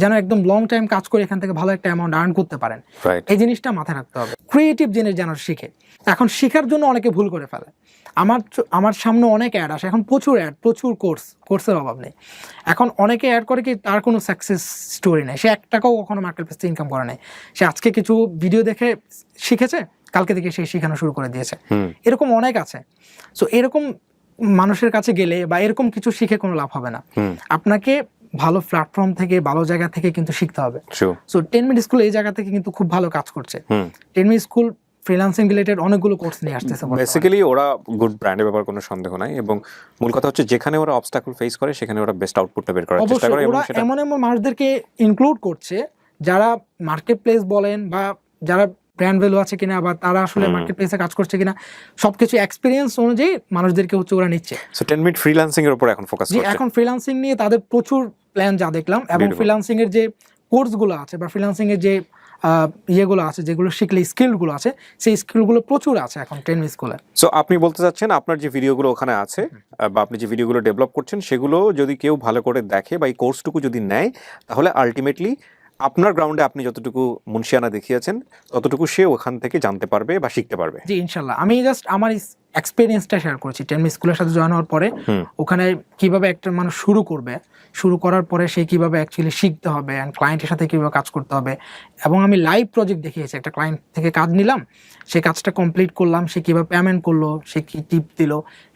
যেন একদম লং টাইম কাজ করে এখান থেকে ভালো একটা অ্যামাউন্ট আর্ন করতে পারেন, এই জিনিসটা মাথায় রাখতে হবে। ক্রিয়েটিভ জিনিস যেন শিখে। এখন শেখার জন্য অনেকে ভুল করে ফেলে। আমার সামনে অনেক অ্যাড আসে এখন, প্রচুর কোর্সের অভাব নেই। এখন অনেকে অ্যাড করে কি তার কোনো সাকসেস স্টোরি নেই, সে 1 টাকাও কখনো মার্কেট প্লেস থেকে ইনকাম করে নাই। সে আজকে কিছু ভিডিও দেখে শিখেছে, কালকে থেকে সে শেখানো শুরু করে দিয়েছে, এরকম অনেক আছে। সো এরকম মানুষের কাছে গেলে বা এরকম কিছু শিখে কোনো লাভ হবে না। আপনাকে ভালো প্ল্যাটফর্ম থেকে, ভালো জায়গা থেকে কিন্তু শিখতে হবে। সো 10 মিনিট স্কুল এই জায়গা থেকে কিন্তু খুব ভালো কাজ করছে। 10 মিনিট স্কুল ফ্রিল্যান্সিং রিলেটেড অনেকগুলো কোর্স নিয়ে আসতেছে। বেসিক্যালি ওরা গুড ব্র্যান্ডের ব্যাপারে কোনো সন্দেহ নাই, এবং মূল কথা হচ্ছে যেখানে ওরা অবস্টাকল ফেস করে সেখানে ওরা বেস্ট আউটপুটটা বের করার চেষ্টা করে, এবং সেটা এমন মানুষদেরকে ইনক্লুড করছে যারা মার্কেট প্লেস বলেন বা যারা ব্র্যান্ড ভ্যালু আছে কিনা, বা তারা আসলে মার্কেট প্লেসে কাজ করছে কিনা, সবকিছু এক্সপিরিয়েন্স অনুযায়ী মানুষদেরকে হচ্ছে ওরা নিচ্ছে। সো 10 মিনিট ফ্রিল্যান্সিং এর উপর এখন ফোকাস যে করছে। এখন ফ্রিল্যান্সিং নিয়ে তাদের প্রচুর প্ল্যান যা দেখলাম, এবং Beautiful. ফ্রিল্যান্সিং এর যে কোর্সগুলো আছে বা ফ্রিল্যান্সিং এর যে ইয়েগুলো আছে, যেগুলো শিখলে স্কিলগুলো আছে, সেই স্কিলগুলো প্রচুর আছে এখন 10 মিনিট স্কুলে। সো আপনি বলতে চাচ্ছেন আপনার যে ভিডিওগুলো ওখানে আছে বা আপনি যে ভিডিওগুলো ডেভেলপ করছেন সেগুলো যদি কেউ ভালো করে দেখে বা এই কোর্সটুকু যদি নেয়, তাহলে আলটিমেটলি আপনার গ্রাউন্ডে আপনি যতটুকু মুনশিয়ানা দেখিয়েছেন ততটুকু সে ওখান থেকে জানতে পারবে বা শিখতে পারবে। জি ইনশাল্লাহ, আমি জাস্ট আমার এক্সপিরিয়েন্সটা শেয়ার করেছি 10 মিনিট স্কুলের সাথে জয়েন হওয়ার পরে। ওখানে কিভাবে একটা মানুষ শুরু করার পরে সে কিভাবে অ্যাকচুয়ালি শিখতে হবে, অ্যান্ড ক্লায়েন্টের সাথে কিভাবে কাজ করতে হবে, এবং আমি লাইভ প্রজেক্ট দেখিয়েছি। একটা ক্লায়েন্ট থেকে কাজ নিলাম, সেই কাজটা কমপ্লিট করলাম, সে কিভাবে পেমেন্ট করলো, সে কি টিপ দিল,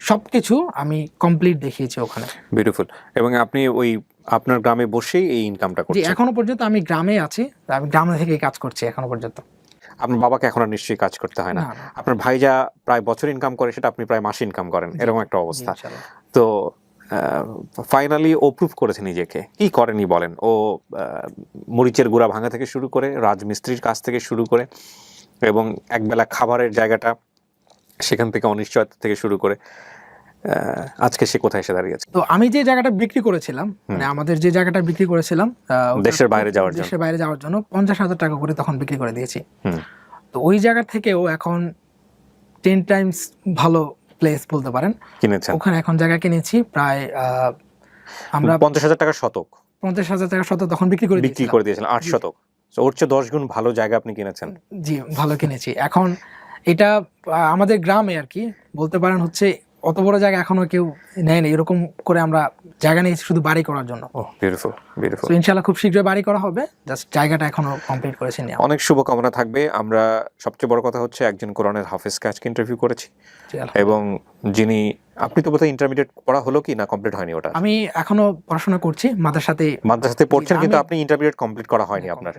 সবকিছু আমি কমপ্লিট দেখিয়েছি ওখানে। বিউটিফুল। এবং আপনি ওই আপনার গ্রামে বসেই এই ইনকামটা জি করছেন? এখনো পর্যন্ত আমি গ্রামে আছি, আমি গ্রামে থেকে কাজ করছি এখনো পর্যন্ত। আপনার বাবাকে এখন আর নিশ্চয়ই কাজ করতে হয় না। না, না। আপনার ভাই যা প্রায় বছর ইনকাম করে সেটা আপনি প্রায় মাসে ইনকাম করেন, এরকম একটা অবস্থা। ইনশাল্লাহ। তো ফাইনালি ও প্রুভ করেছে নিজেকে। কি করেনি বলেন? ও মরিচের গুঁড়া ভাঙা থেকে শুরু করে রাজমিস্ত্রির কাজ থেকে শুরু করে এবং একবেলা খাবারের জায়গাটা, সেখান থেকে অনিশ্চয়তা থেকে শুরু করে আজকে সে কোথায় এসে দাঁড়িয়েছে। তো আমি যে জায়গাটা বিক্রি করেছিলাম, মানে আমাদের যে জায়গাটা বিক্রি করেছিলাম দেশের বাইরে যাওয়ার জন্য। দেশের বাইরে যাওয়ার জন্য 50,000 টাকা করে তখন বিক্রি করে দিয়েছি। হুম। তো ওই জায়গা থেকেও এখন 10 টাইমস ভালো প্লেস বলতে পারেন। কিনেছেন ওখানে এখন জায়গা কিনেছি প্রায় আমরা 50,000 টাকা শতক 50,000 টাকা শত তখন বিক্রি করে দিয়েছিলেন 8 শতক। তো ওর চেয়ে 10 গুণ ভালো জায়গা আপনি কিনেছেন। জি ভালো কিনেছি। এখন এটা আমাদের গ্রামে আর কি বলতে পারেন হচ্ছে অত বড় জায়গা এখনো কেউ নেয়নি, এরকম করে আমরা জায়গা নিয়েছি শুধু বাড়ি করার জন্য। ও বিউটিফুল বিউটিফুল। তো ইনশাআল্লাহ খুব শীঘ্রই বাড়ি করা হবে, জাস্ট জায়গাটা এখনো কমপ্লিট করেছি না। অনেক শুভকামনা থাকবে। আমরা সবচেয়ে বড় কথা হচ্ছে একজন কোরআনের হাফেজকে আজকে ইন্টারভিউ করেছি, এবং যিনি, আপনি তো বোধহয় ইন্টারমিডিয়েট পড়া হলো কি না কমপ্লিট হয়নি? ওটা আমি এখনো পড়াশোনা করছি মাদ্রাসাতে পড়ছেন, কিন্তু আপনি ইন্টারমিডিয়েট কমপ্লিট করা হয়নি আপনার।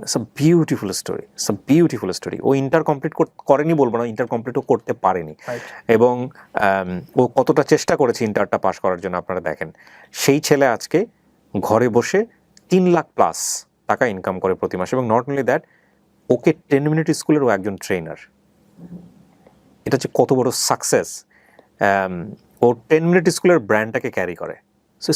It's a beautiful story, it's a beautiful story. ও ইন্টার কমপ্লিট করেনি বলবো না, ইন্টার কমপ্লিটও করতে পারেনি, এবং ও কতটা চেষ্টা করেছে ইন্টারটা পাস করার জন্য আপনারা দেখেন। সেই ছেলে আজকে ঘরে বসে 3 লাখ প্লাস টাকা ইনকাম করে প্রতি মাসে, এবং not only that, okay 10 minute স্কুলের ও একজন ট্রেনার। এটা হচ্ছে কত বড় সাকসেস। ও 10 মিনিট স্কুলের ব্র্যান্ডটাকে ক্যারি করে। সো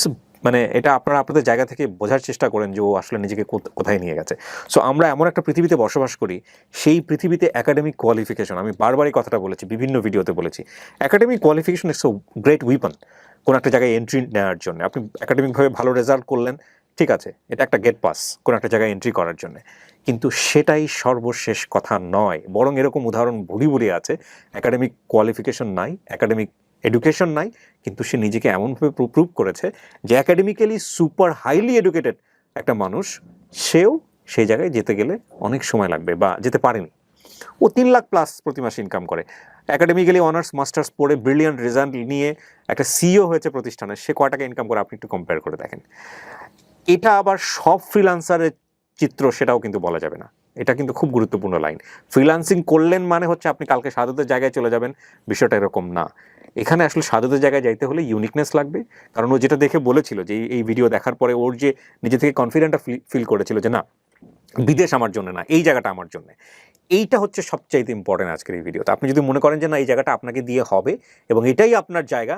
মানে এটা আপনারা আপনাদের জায়গা থেকে বোঝার চেষ্টা করেন যে ও আসলে নিজেকে কোথায় নিয়ে গেছে। সো আমরা এমন একটা পৃথিবীতে বসবাস করি, সেই পৃথিবীতে একাডেমিক কোয়ালিফিকেশন, আমি বারবারই কথাটা বলেছি, বিভিন্ন ভিডিওতে বলেছি, academic qualification is so great weapon কোন একটা জায়গায় এন্ট্রি নেওয়ার জন্য। আপনি একাডেমিকভাবে ভালো রেজাল্ট করলেন, ঠিক আছে, এটা একটা গেট পাস কোন একটা জায়গায় এন্ট্রি করার জন্য, কিন্তু সেটাই সর্বশেষ কথা নয়। বরং এরকম উদাহরণ ভুরি আছে, একাডেমিক কোয়ালিফিকেশন নাই, একাডেমিক এডুকেশন নাই, কিন্তু সে নিজেকে এমনভাবে প্রুভ করেছে যে একাডেমিক্যালি সুপার হাইলি এডুকেটেড একটা মানুষ, সেও সেই জায়গায় যেতে গেলে অনেক সময় লাগবে বা যেতে পারেনি। ও 3 লাখ প্লাস প্রতি মাসে ইনকাম করে, একাডেমিক্যালি অনার্স মাস্টার্স পড়ে ব্রিলিয়ান্ট রেজাল্ট নিয়ে একটা সিইও হয়েছে প্রতিষ্ঠানে, সে কয় টাকা ইনকাম করে আপনি একটু কম্পেয়ার করে দেখেন। এটা আবার সব ফ্রিল্যান্সারের চিত্র সেটাও কিন্তু বলা যাবে না। এটা কিন্তু খুব গুরুত্বপূর্ণ লাইন। ফ্রিল্যান্সিং করলেন মানে হচ্ছে আপনি কালকে সাধুদের জায়গায় চলে যাবেন, বিষয়টা এরকম না। এখানে আসলে সাধুদের জায়গায় যাইতে হলে ইউনিকনেস লাগবে, কারণ ও যেটা দেখে বলেছিল যে এই ভিডিও দেখার পরে ওর যে নিজে থেকে কনফিডেন্টটা ফিল করেছিল যে না, বিদেশ আমার জন্য না, এই জায়গাটা আমার জন্য। এইটা হচ্ছে সবচাইতে ইম্পর্টেন্ট আজকের এই ভিডিওতে। আপনি যদি মনে করেন যে না এই জায়গাটা আপনাকে দিয়ে হবে এবং এটাই আপনার জায়গা,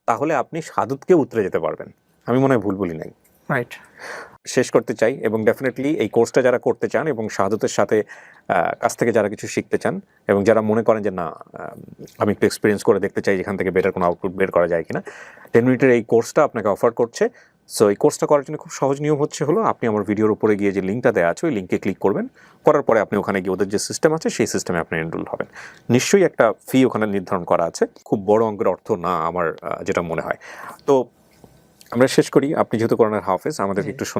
তাহলে আপনি সাধুদকে উতরে যেতে পারবেন। আমি মনে হয় ভুল বলি নাই। রাইট। শেষ করতে চাই, এবং ডেফিনেটলি এই কোর্সটা যারা করতে চান এবং শাহাদতের সাথে কাছ থেকে যারা কিছু শিখতে চান, এবং যারা মনে করেন যে না আমি একটু এক্সপিরিয়েন্স করে দেখতে চাই যেখান থেকে বেটার কোনো আউটপুট বের করা যায় কিনা, 10 মিনিটের এই কোর্সটা আপনাকে অফার করছে। সো এই কোর্সটা করার জন্য খুব সহজ নিয়ম হলো আপনি আমার ভিডিওর উপরে গিয়ে যে লিঙ্কটা দেওয়া আছে ওই লিঙ্কে ক্লিক করবেন, করার পরে আপনি ওখানে গিয়ে ওদের যে সিস্টেম আছে সেই সিস্টেমে আপনি এনরোল হবেন। নিশ্চয়ই একটা ফি ওখানে নির্ধারণ করা আছে, খুব বড় অঙ্কের অর্থ না আমার যেটা মনে হয়। তো আমরা শেষ করি। আপনি যেহেতু কোরআনের হাফেজ, আমাদেরকে একটু শোনাবেন।